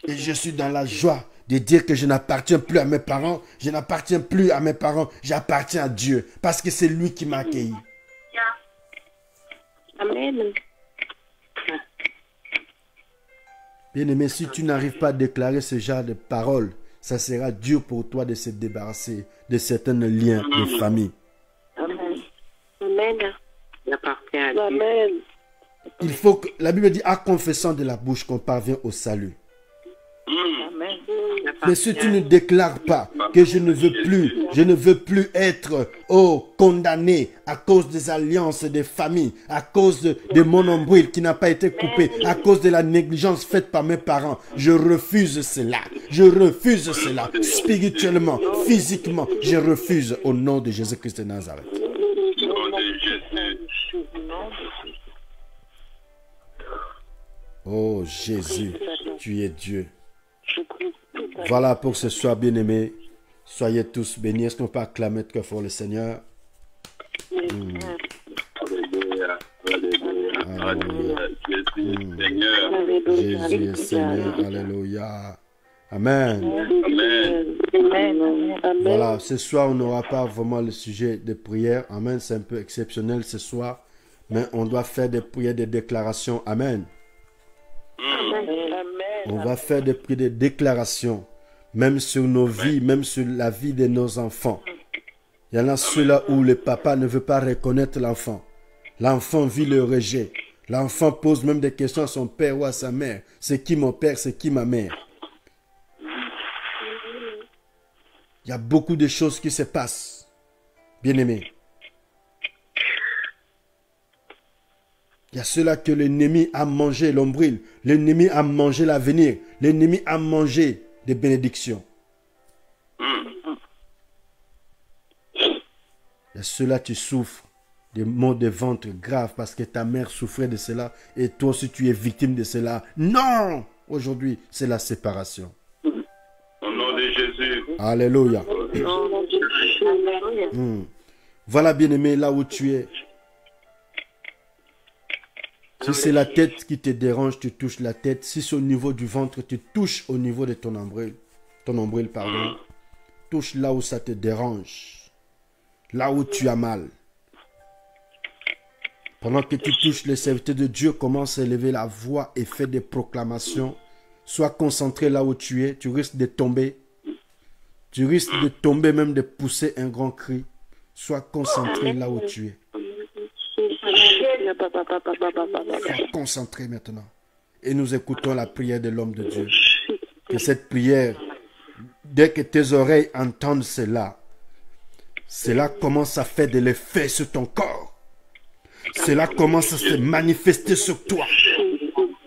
Et je suis dans la joie de dire que je n'appartiens plus à mes parents, je n'appartiens plus à mes parents, j'appartiens à Dieu parce que c'est lui qui m'a accueilli. Amen. Bien-aimé, si tu n'arrives pas à déclarer ce genre de paroles, ça sera dur pour toi de se débarrasser de certains liens de famille. Amen. Amen. Amen. Il faut que, la Bible dit, à confessant de la bouche qu'on parvient au salut. Amen. Mais si tu ne déclares pas que je ne veux plus être condamné à cause des alliances des familles, à cause de mon nombril qui n'a pas été coupé, à cause de la négligence faite par mes parents, je refuse cela. Je refuse cela. Spirituellement, physiquement, je refuse au nom de Jésus-Christ de Nazareth. Oh Jésus, tu es Dieu. Voilà pour ce soir, bien-aimés. Soyez tous bénis. Est-ce qu'on peut acclamer très fort le Seigneur? Alléluia. Jésus est Seigneur. Alléluia. Amen. Voilà, ce soir, on n'aura pas vraiment le sujet de prière. Amen. C'est un peu exceptionnel ce soir. Mais on doit faire des prières, des déclarations. Amen. On va faire des prières, des déclarations, même sur nos vies, même sur la vie de nos enfants. Il y en a ceux-là où le papa ne veut pas reconnaître l'enfant. L'enfant vit le rejet. L'enfant pose même des questions à son père ou à sa mère. C'est qui mon père, c'est qui ma mère? Il y a beaucoup de choses qui se passent, bien-aimés. Il y a ceux-là que l'ennemi a mangé l'ombril, l'ennemi a mangé l'avenir, l'ennemi a mangé des bénédictions. Il y a ceux-là qui souffrent des maux de ventre graves parce que ta mère souffrait de cela et toi aussi tu es victime de cela. Non! Aujourd'hui, c'est la séparation. Au nom de Jésus. Alléluia. Voilà, bien-aimé, là où tu es. Si c'est la tête qui te dérange, tu touches la tête. Si c'est au niveau du ventre, tu touches au niveau de ton nombril. Ton nombril, pardon. Touche là où ça te dérange. Là où tu as mal. Pendant que tu touches, les serviteurs de Dieu commencent à élever la voix et faire des proclamations. Sois concentré là où tu es. Tu risques de tomber. Tu risques de tomber, même de pousser un grand cri. Sois concentré là où tu es. Sois concentré maintenant. Et nous écoutons la prière de l'homme de Dieu. Que cette prière, dès que tes oreilles entendent cela, cela commence à faire de l'effet sur ton corps. Cela commence à se manifester sur toi.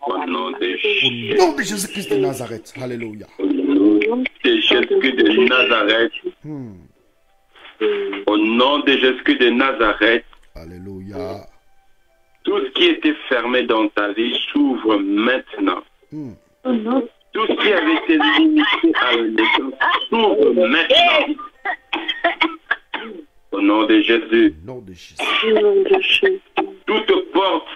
Au nom de Jésus-Christ de Nazareth. Alléluia. Au nom de Jésus-Christ de Nazareth. Au nom de Jésus-Christ de Nazareth. Alléluia. Tout ce qui était fermé dans ta vie s'ouvre maintenant. Tout ce qui avait été limité à la naissance s'ouvre maintenant. Au nom de Jésus. Au nom de Jésus. Toute porte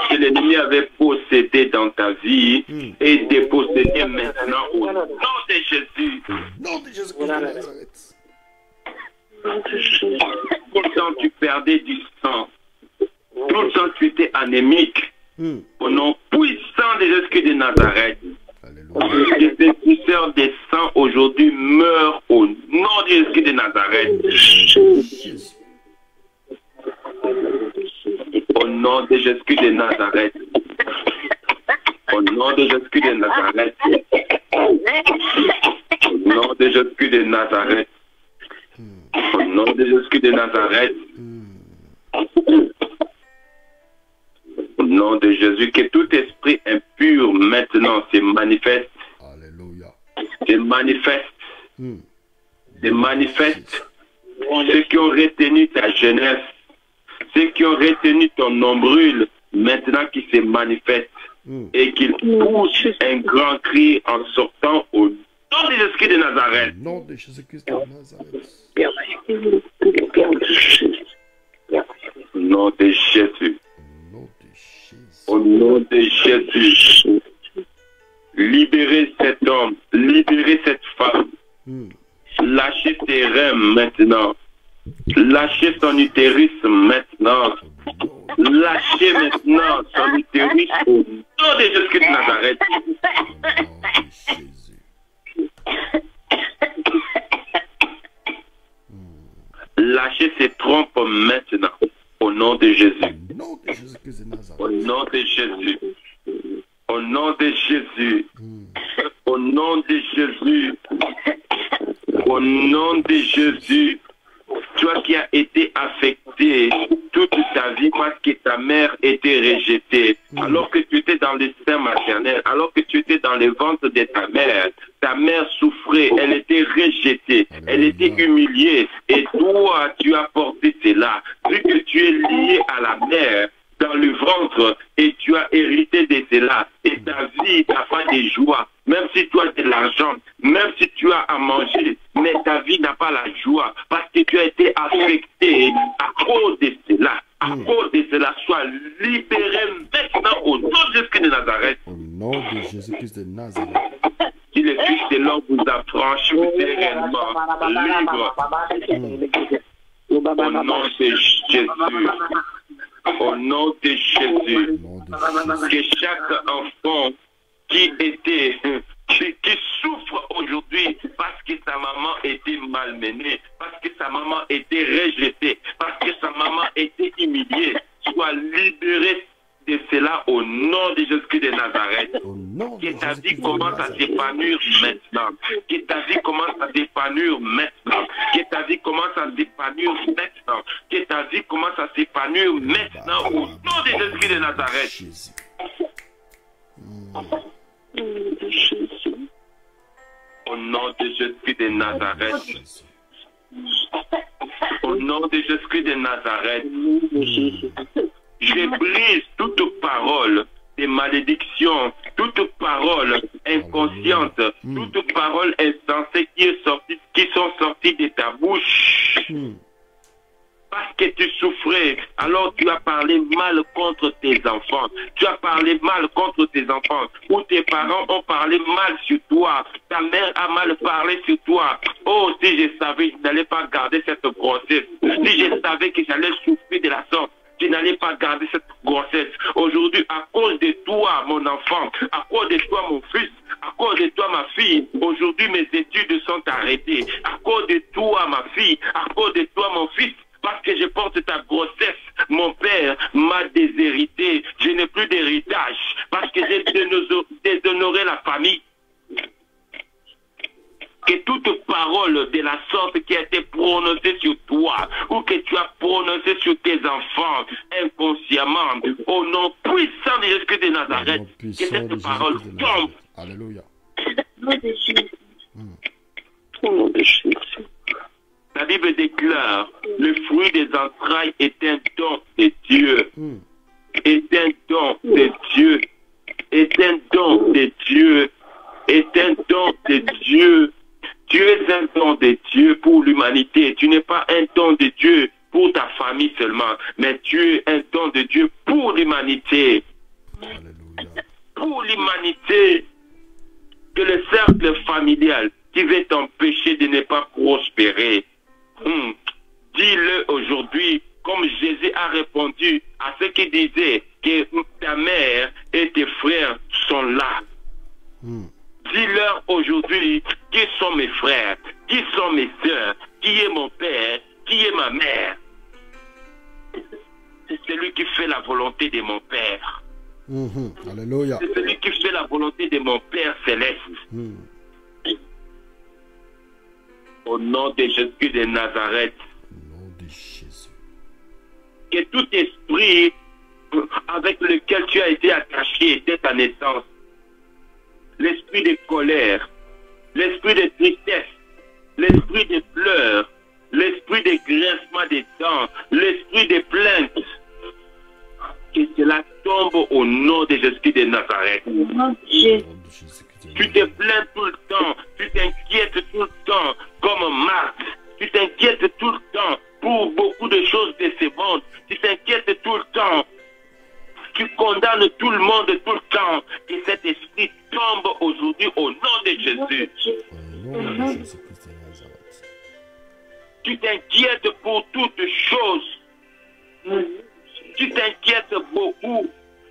que l'ennemi avait possédée dans ta vie est dépossédée maintenant au nom de Jésus. Au nom de Jésus-Christ de Nazareth. Tout le temps tu perdais du sang. Tout le temps tu étais anémique. Au nom puissant de Jésus-Christ de Nazareth. Les investisseurs des sangs aujourd'hui meurent au nom de Jésus-Christ de Nazareth. Au nom de Jésus-Christ de Nazareth. Au nom de Jésus-Christ de Nazareth. Au nom de Jésus-Christ de Nazareth. Au nom de Jésus-Christ de Nazareth. Au nom de Jésus, que tout esprit impur maintenant se manifeste. Alléluia. Se manifeste. Se manifeste. Ceux qui ont retenu ta jeunesse, ceux qui ont retenu ton nombril, maintenant qui se manifestent et qu'ils poussent un grand cri en sortant au nom de Jésus-Christ de Nazareth. Au nom de Jésus-Christ de Nazareth. Au nom de Jésus. Au nom de Jésus. Libérez cet homme, libérez cette femme. Lâchez tes reins maintenant. Lâchez son utérus maintenant. Lâchez maintenant son utérus au nom de Jésus-Christ de Nazareth. Lâchez ses trompes maintenant. Au nom de Jésus. Au nom de Jésus-Christ de Nazareth. Au nom de Jésus. Au nom de Jésus. Au nom de Jésus. Au nom de Jésus. Toi qui as été affecté toute ta vie parce que ta mère était rejetée, alors que tu étais dans le sein maternel, alors que tu étais dans le ventre de ta mère souffrait, elle était rejetée, elle était humiliée, et toi tu as porté cela, vu que tu es lié à la mère dans le ventre et tu as hérité de cela, et ta vie n'a pas de joie, même si tu as de l'argent, même si tu as à manger, mais ta vie n'a pas la joie, parce que tu as été affecté à cause de cela. À cause de cela, sois libéré maintenant au nom de Jésus-Christ de Nazareth. Au nom de Jésus-Christ de Nazareth. Si le Fils de l'homme vous affranchit, vous êtes réellement libre. Au nom de Jésus. Au nom de Jésus. Que chaque enfant qui était, qui souffre aujourd'hui parce que sa maman était malmenée, parce que sa maman était rejetée, parce que sa maman était humiliée, soit libéré de cela au nom de Jésus-Christ de Nazareth. Que ta vie commence à s'épanouir maintenant. Que ta vie commence à s'épanouir maintenant. Que ta vie commence à s'épanouir maintenant. Que ta vie commence à s'épanouir maintenant au nom de Jésus-Christ de Nazareth. Au nom de Jésus-Christ de Nazareth. Au nom de Jésus-Christ de Nazareth. Je brise toute parole de malédiction, toute parole inconsciente, toute parole insensée qui sont sorties de ta bouche. que tu souffrais, alors tu as parlé mal contre tes enfants. Tu as parlé mal contre tes enfants. Ou tes parents ont parlé mal sur toi. Ta mère a mal parlé sur toi. Oh, si je savais, je n'allais pas garder cette grossesse. Si je savais que j'allais souffrir de la sorte, je n'allais pas garder cette grossesse. Aujourd'hui, à cause de toi, mon enfant, à cause de toi, mon fils, à cause de toi, ma fille, aujourd'hui, mes études sont arrêtées. À cause de toi, ma fille, à cause de toi, mon fils, parce que je porte ta grossesse, mon père m'a déshérité. Je n'ai plus d'héritage parce que j'ai déshonoré la famille. Que toute parole de la sorte qui a été prononcée sur toi ou que tu as prononcée sur tes enfants inconsciemment, au nom puissant de Jésus de Nazareth, que cette parole tombe. Alléluia. La Bible déclare, le fruit des entrailles est un don de Dieu. Est un don de Dieu. Est un don de Dieu. Est un don de Dieu. Tu es un don de Dieu pour l'humanité. Tu n'es pas un don de Dieu pour ta famille seulement, mais tu es un don de Dieu pour l'humanité. Pour l'humanité. Que le cercle familial qui veut t'empêcher de ne pas prospérer, dis-le aujourd'hui, comme Jésus a répondu à ceux qui disaient que ta mère et tes frères sont là. Dis-leur aujourd'hui qui sont mes frères, qui sont mes soeurs, qui est mon père, qui est ma mère. C'est celui qui fait la volonté de mon Père. Alléluia. C'est celui qui fait la volonté de mon Père céleste. Au nom de Jésus de Nazareth. Au nom de Jésus. Que tout esprit avec lequel tu as été attaché dès ta naissance, l'esprit de colère, l'esprit de tristesse, l'esprit de pleurs, l'esprit de grincement des dents, l'esprit de plainte, que cela tombe au nom de Jésus de Nazareth. Tu te plains tout le temps, tu t'inquiètes tout le temps, comme Marthe. Tu t'inquiètes tout le temps pour beaucoup de choses décevantes. Tu t'inquiètes tout le temps. Tu condamnes tout le monde tout le temps. Et cet esprit tombe aujourd'hui au nom de Jésus. Tu t'inquiètes pour toutes choses. Tu t'inquiètes beaucoup.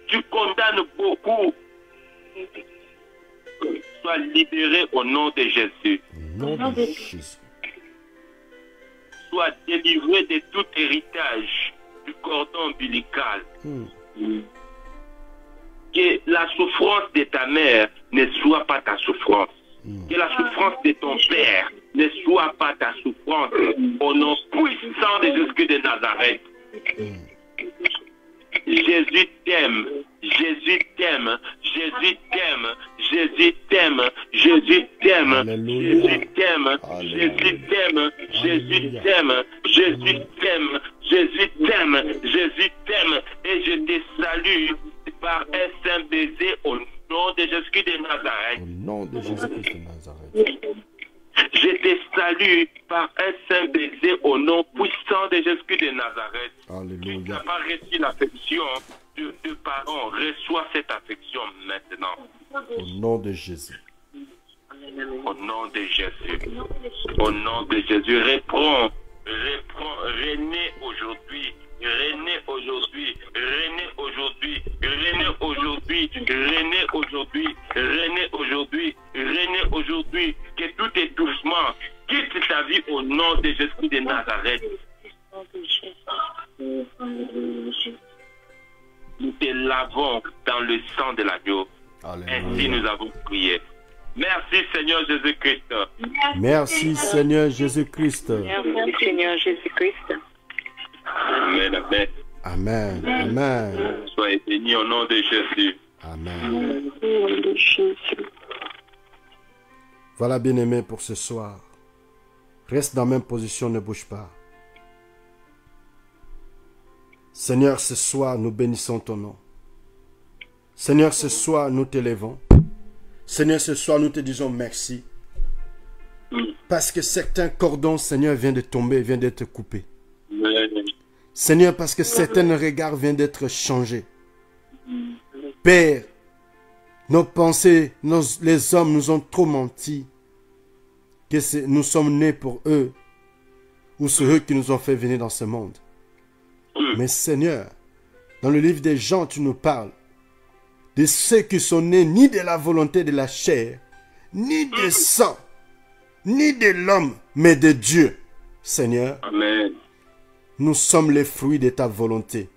Tu condamnes beaucoup. Sois libéré au nom de Jésus. Au nom de Jésus. Sois délivré de tout héritage du cordon ombilical. Que la souffrance de ta mère ne soit pas ta souffrance. Que la souffrance de ton père ne soit pas ta souffrance. Au nom puissant de Jésus de Nazareth. Jésus t'aime, Jésus t'aime, Jésus t'aime, Jésus t'aime, Jésus t'aime, Jésus t'aime, Jésus t'aime, Jésus t'aime, Jésus t'aime, Jésus t'aime, Jésus t'aime, et je te salue par un saint baiser au nom de Jésus de Nazareth. Au nom de Jésus de Nazareth. Je te salue par un saint baiser au nom puissant de Jésus de Nazareth. Alléluia. Tu n'as pas reçu l'affection de tes parents. Reçois cette affection maintenant. Au nom de Jésus. Au nom de Jésus. Au nom de Jésus. Reprends, René aujourd'hui. René aujourd'hui, René aujourd'hui, René aujourd'hui, René aujourd'hui, René aujourd'hui, René aujourd'hui, que tout étouffement quitte ta vie au nom de Jésus de Nazareth. Nous te lavons dans le sang de l'agneau. Ainsi nous avons prié. Merci Seigneur Jésus-Christ. Merci Seigneur Jésus-Christ. Merci Seigneur Jésus-Christ. Amen, amen. Amen, amen. Soyez bénis au nom de Jésus. Amen. Au nom de Jésus. Voilà, bien-aimé, pour ce soir. Reste dans la même position, ne bouge pas. Seigneur, ce soir, nous bénissons ton nom. Seigneur, ce soir, nous t'élèvons. Seigneur, ce soir, nous te disons merci. Parce que certains cordons, Seigneur, viennent de tomber, viennent d'être coupés. Seigneur, parce que certains regards viennent d'être changés. Père, nos pensées, les hommes nous ont trop menti. Que nous sommes nés pour eux. Ou c'est eux qui nous ont fait venir dans ce monde. Mais Seigneur, dans le livre des Jean, tu nous parles de ceux qui sont nés ni de la volonté de la chair, ni de sang, ni de l'homme, mais de Dieu. Seigneur, Amen. nous sommes les fruits de ta volonté.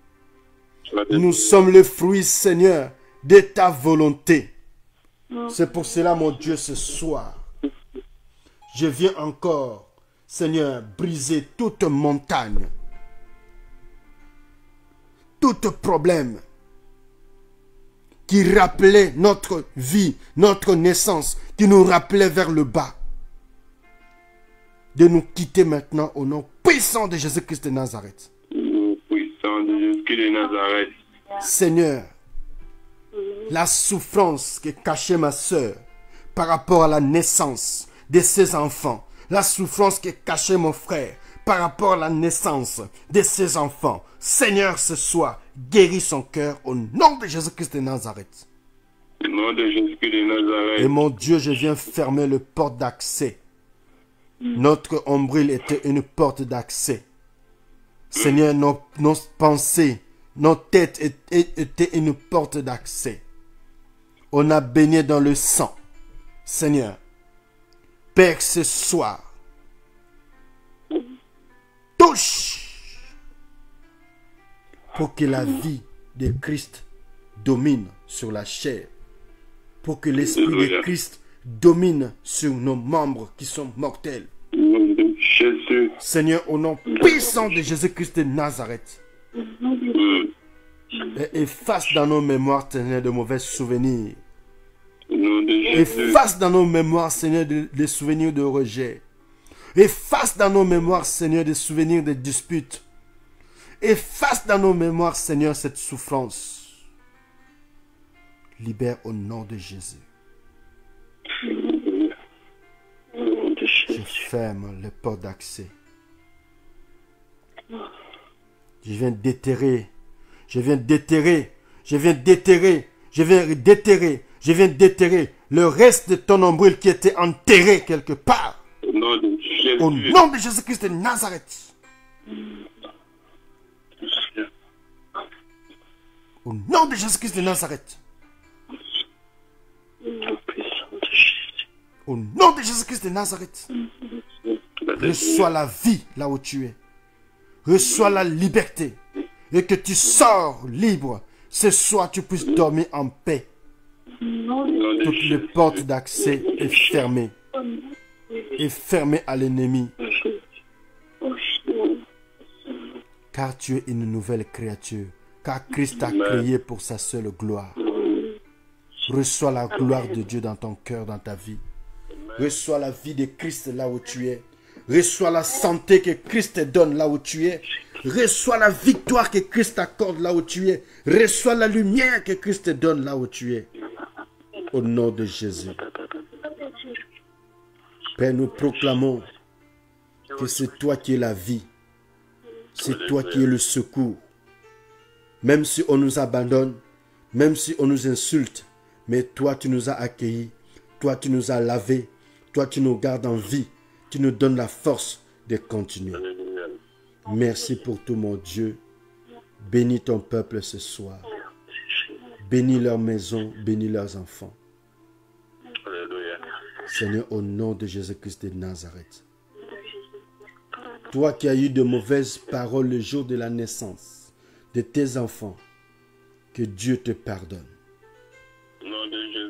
Nous sommes les fruits, Seigneur, de ta volonté. C'est pour cela, mon Dieu, ce soir, je viens encore, Seigneur, briser toute montagne, tout problème qui rappelait notre vie, notre naissance, qui nous rappelait vers le bas. De nous quitter maintenant au nom puissant de Jésus-Christ de Nazareth. Puissant de Jésus-Christ de Nazareth. Seigneur, la souffrance que cachait ma soeur par rapport à la naissance de ses enfants, la souffrance que cachait mon frère par rapport à la naissance de ses enfants, Seigneur, ce soir, guéris son cœur au nom de Jésus-Christ de Nazareth. Au nom de Jésus-Christ de Nazareth. Et mon Dieu, je viens fermer le porte d'accès. Notre ombril était une porte d'accès. Seigneur, nos pensées, nos têtes étaient une porte d'accès. On a baigné dans le sang. Seigneur, Père, ce soir, touche pour que la vie de Christ domine sur la chair, pour que l'esprit de Christ domine sur nos membres qui sont mortels. Jésus. Seigneur, au nom puissant de Jésus-Christ de Nazareth, efface dans nos mémoires, Seigneur, de mauvais souvenirs. Efface dans nos mémoires, Seigneur, des souvenirs de rejet. Efface dans nos mémoires, Seigneur, des souvenirs de disputes. Efface dans nos mémoires, Seigneur, cette souffrance. Libère au nom de Jésus. Je ferme les portes d'accès. Je viens déterrer. Je viens déterrer. Je viens déterrer. Je viens déterrer. Je viens déterrer le reste de ton ombril qui était enterré quelque part. Au nom de Jésus. Au nom de Jésus-Christ de Nazareth. Au nom de Jésus-Christ de Nazareth. Au nom de Jésus-Christ de Nazareth. Reçois la vie là où tu es. Reçois la liberté. Et que tu sors libre. Ce soir, tu puisses dormir en paix. Toutes les portes d'accès est fermées. Et fermées à l'ennemi. Car tu es une nouvelle créature. Car Christ t'a créé pour sa seule gloire. Reçois la gloire de Dieu dans ton cœur, dans ta vie. Reçois la vie de Christ là où tu es. Reçois la santé que Christ te donne là où tu es. Reçois la victoire que Christ t'accorde là où tu es. Reçois la lumière que Christ te donne là où tu es. Au nom de Jésus. Père, nous proclamons que c'est toi qui es la vie. C'est toi qui es le secours. Même si on nous abandonne, même si on nous insulte, mais toi tu nous as accueillis, toi tu nous as lavés, toi tu nous gardes en vie, tu nous donnes la force de continuer. Merci pour tout, mon Dieu. Bénis ton peuple ce soir. Bénis leur maison, bénis leurs enfants. Seigneur, au nom de Jésus-Christ de Nazareth. Toi qui as eu de mauvaises paroles le jour de la naissance de tes enfants, que Dieu te pardonne.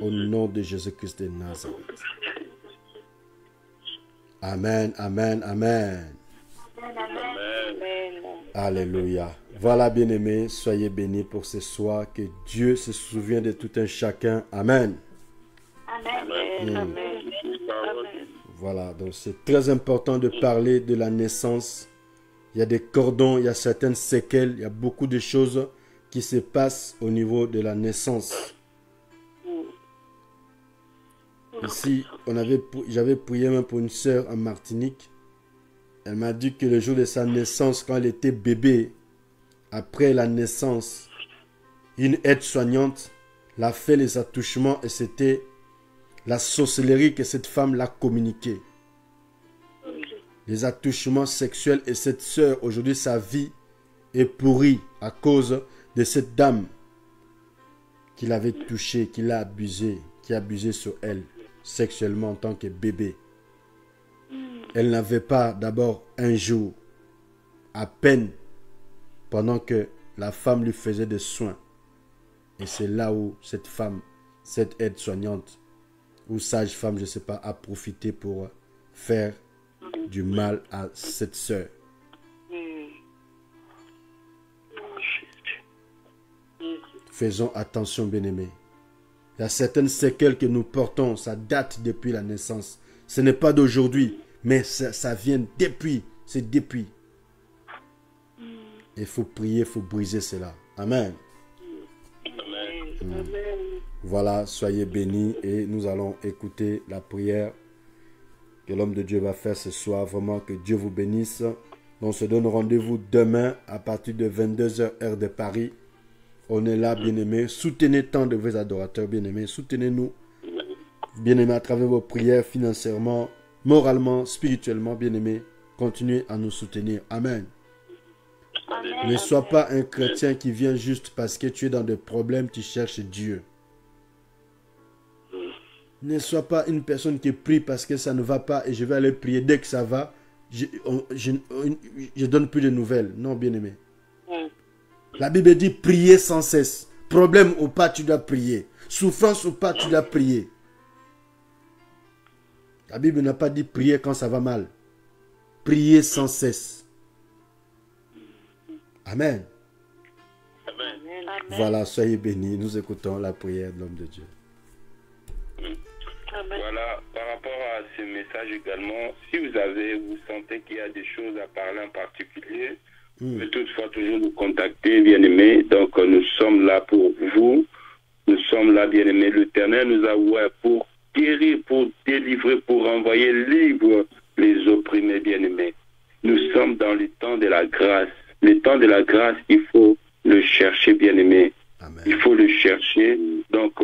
Au nom de Jésus-Christ de Nazareth. Amen, amen, amen. Alléluia. Voilà, bien-aimés, soyez bénis pour ce soir. Que Dieu se souvienne de tout un chacun. Amen. Amen. Voilà, donc c'est très important de parler de la naissance. Il y a des cordons, il y a certaines séquelles, il y a beaucoup de choses qui se passent au niveau de la naissance. Ici, j'avais prié même pour une sœur en Martinique. Elle m'a dit que le jour de sa naissance, quand elle était bébé, après la naissance, une aide-soignante l'a fait les attouchements et c'était la sorcellerie que cette femme l'a communiqué. Les attouchements sexuels et cette sœur, aujourd'hui, sa vie est pourrie à cause de cette dame qui l'avait touchée, qui l'a abusée, qui a abusé sur elle sexuellement en tant que bébé. Elle n'avait pas d'abord un jour, à peine, pendant que la femme lui faisait des soins. Et c'est là où cette femme, cette aide-soignante, ou sage-femme, je ne sais pas, a profité pour faire du mal à cette sœur. Faisons attention, bien-aimés. Il y a certaines séquelles que nous portons, ça date depuis la naissance. Ce n'est pas d'aujourd'hui, mais ça vient depuis. C'est depuis. Il faut prier, il faut briser cela. Amen. Amen. Voilà, soyez bénis et nous allons écouter la prière que l'homme de Dieu va faire ce soir. Vraiment que Dieu vous bénisse. On se donne rendez-vous demain à partir de 22h heure de Paris. On est là, bien-aimés. Soutenez tant de vos adorateurs, bien-aimés. Soutenez-nous, bien-aimés, à travers vos prières, financièrement, moralement, spirituellement, bien-aimés. Continuez à nous soutenir. Amen. Amen. Ne sois pas un chrétien qui vient juste parce que tu es dans des problèmes, tu cherches Dieu. Ne sois pas une personne qui prie parce que ça ne va pas et je vais aller prier. Dès que ça va, je donne plus de nouvelles. Non, bien-aimé. La Bible dit prier sans cesse. Problème ou pas, tu dois prier. Souffrance ou pas, tu dois prier. La Bible n'a pas dit prier quand ça va mal. Prier sans cesse. Amen. Amen. Voilà, soyez bénis. Nous écoutons la prière de l'homme de Dieu. Voilà, par rapport à ce message également, si vous sentez qu'il y a des choses à parler en particulier, mais toutefois toujours nous contacter, bien-aimés. Donc nous sommes là pour vous. Nous sommes là, bien-aimés. L'Éternel nous a ouvert pour guérir, pour délivrer, pour envoyer libre les opprimés, bien-aimés. Nous sommes dans le temps de la grâce. Le temps de la grâce, il faut le chercher, bien-aimés. Il faut le chercher. Donc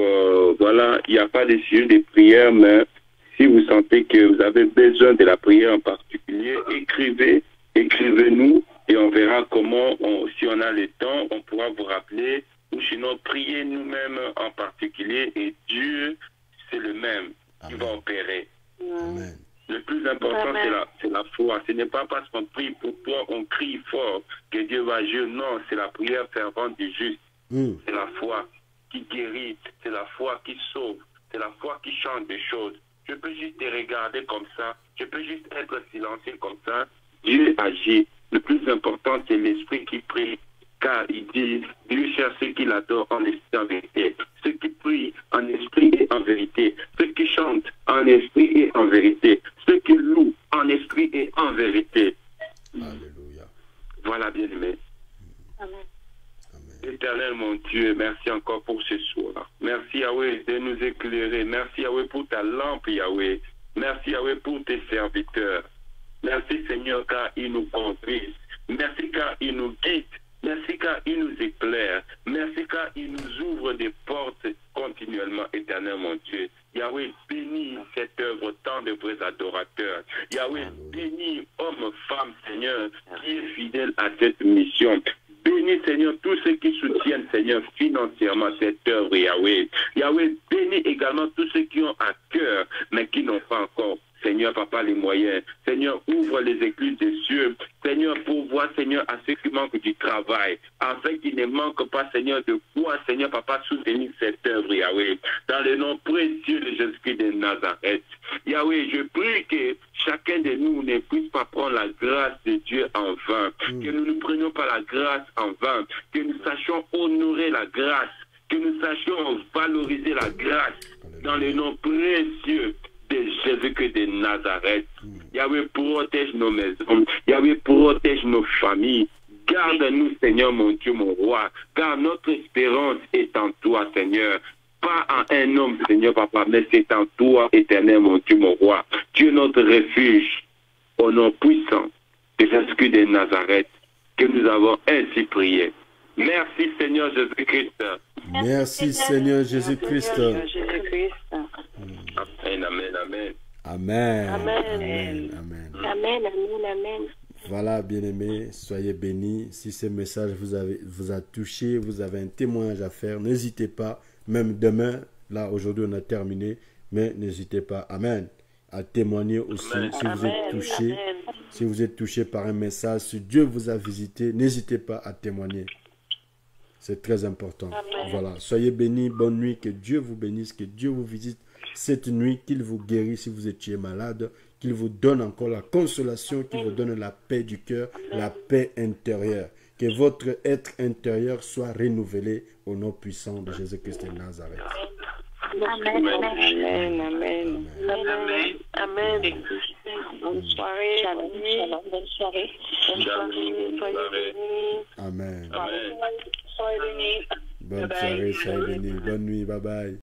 voilà, il n'y a pas de sujet de prière, mais si vous sentez que vous avez besoin de la prière en particulier, écrivez-nous et on verra comment, si on a le temps, on pourra vous rappeler, ou sinon prier nous-mêmes en particulier, et Dieu, c'est le même qui va opérer. Amen. Le plus important, c'est la foi. Ce n'est pas parce qu'on prie pour toi, on crie fort que Dieu va agir. Non, c'est la prière fervente du juste. C'est la foi qui guérit, c'est la foi qui sauve, c'est la foi qui change des choses. Je peux juste te regarder comme ça, je peux juste être silencieux comme ça. Dieu agit. Le plus important, c'est l'esprit qui prie. Car il dit, Dieu cherche ceux qui l'adorent en esprit et en vérité. Ceux qui prient en esprit et en vérité. Ceux qui chantent en esprit et en vérité. Ceux qui louent en esprit et en vérité. Alléluia. Voilà, bien-aimé. Amen. Éternel, mon Dieu, merci encore pour ce soir. Merci, Yahweh, de nous éclairer. Merci, Yahweh, pour ta lampe, Yahweh. Merci, Yahweh, pour tes serviteurs. Merci, Seigneur, car ils nous conduisent. Merci, car ils nous guident. Merci, car ils nous éclairent. Merci, car ils nous ouvrent des portes continuellement, éternel, mon Dieu. Yahweh, bénis cette œuvre, tant de vrais adorateurs. Yahweh, bénis homme, femme, Seigneur, qui est fidèle à cette mission. Bénis, Seigneur, tous ceux qui soutiennent, Seigneur, financièrement cette œuvre, Yahweh. Yahweh, bénis également tous ceux qui ont à cœur, mais qui n'ont pas encore, Seigneur, Papa, les moyens. Seigneur, ouvre les écluses des cieux. Seigneur, pourvois, Seigneur, à ceux qui manquent du travail, afin qu'ils ne manquent pas, Seigneur, de quoi, Seigneur, Papa, soutenir cette œuvre, Yahweh. Dans le nom précieux de Jésus-Christ de Nazareth. Yahweh, je prie que chacun de nous ne puisse pas prendre la grâce de Dieu en vain. Que nous ne prenions pas la grâce en vain. Que nous sachions honorer la grâce. Que nous sachions valoriser la grâce. Dans le nom précieux de Jésus-Christ de Nazareth. Yahweh, protège nos maisons. Yahweh, protège nos familles. Garde-nous, Seigneur, mon Dieu, mon roi. Car notre espérance est en toi, Seigneur. Pas en un homme, Seigneur, Papa, mais c'est en toi, éternel, mon Dieu, mon roi. Dieu, notre refuge, au nom puissant de Jésus-Christ de Nazareth. que nous avons ainsi prié. Merci Seigneur Jésus-Christ. Merci Seigneur Jésus-Christ. Amen, amen, amen. Amen. Amen. Amen. Amen. Amen, amen, amen. Voilà, bien-aimés, soyez bénis. Si ce message vous a touché, vous avez un témoignage à faire, n'hésitez pas, même demain, là, aujourd'hui, on a terminé, mais n'hésitez pas, amen, à témoigner aussi. Amen. Si vous êtes touché, si vous êtes touché par un message, si Dieu vous a visité, n'hésitez pas à témoigner. C'est très important. Amen. Voilà, soyez bénis, bonne nuit, que Dieu vous bénisse, que Dieu vous visite cette nuit, qu'il vous guérisse si vous étiez malade, qu'il vous donne encore la consolation, qu'il vous donne la paix du cœur, la paix intérieure. Que votre être intérieur soit renouvelé au nom puissant de Jésus-Christ de Nazareth. Amen, amen, amen. Amen. Amen. Bonne soirée. Shalom, shalom. Bonne soirée. Bonne soirée. Soyez bénis. Amen. Amen. Soyez bénis. Bonne soirée, soyez bénis. Bonne nuit, bye bye.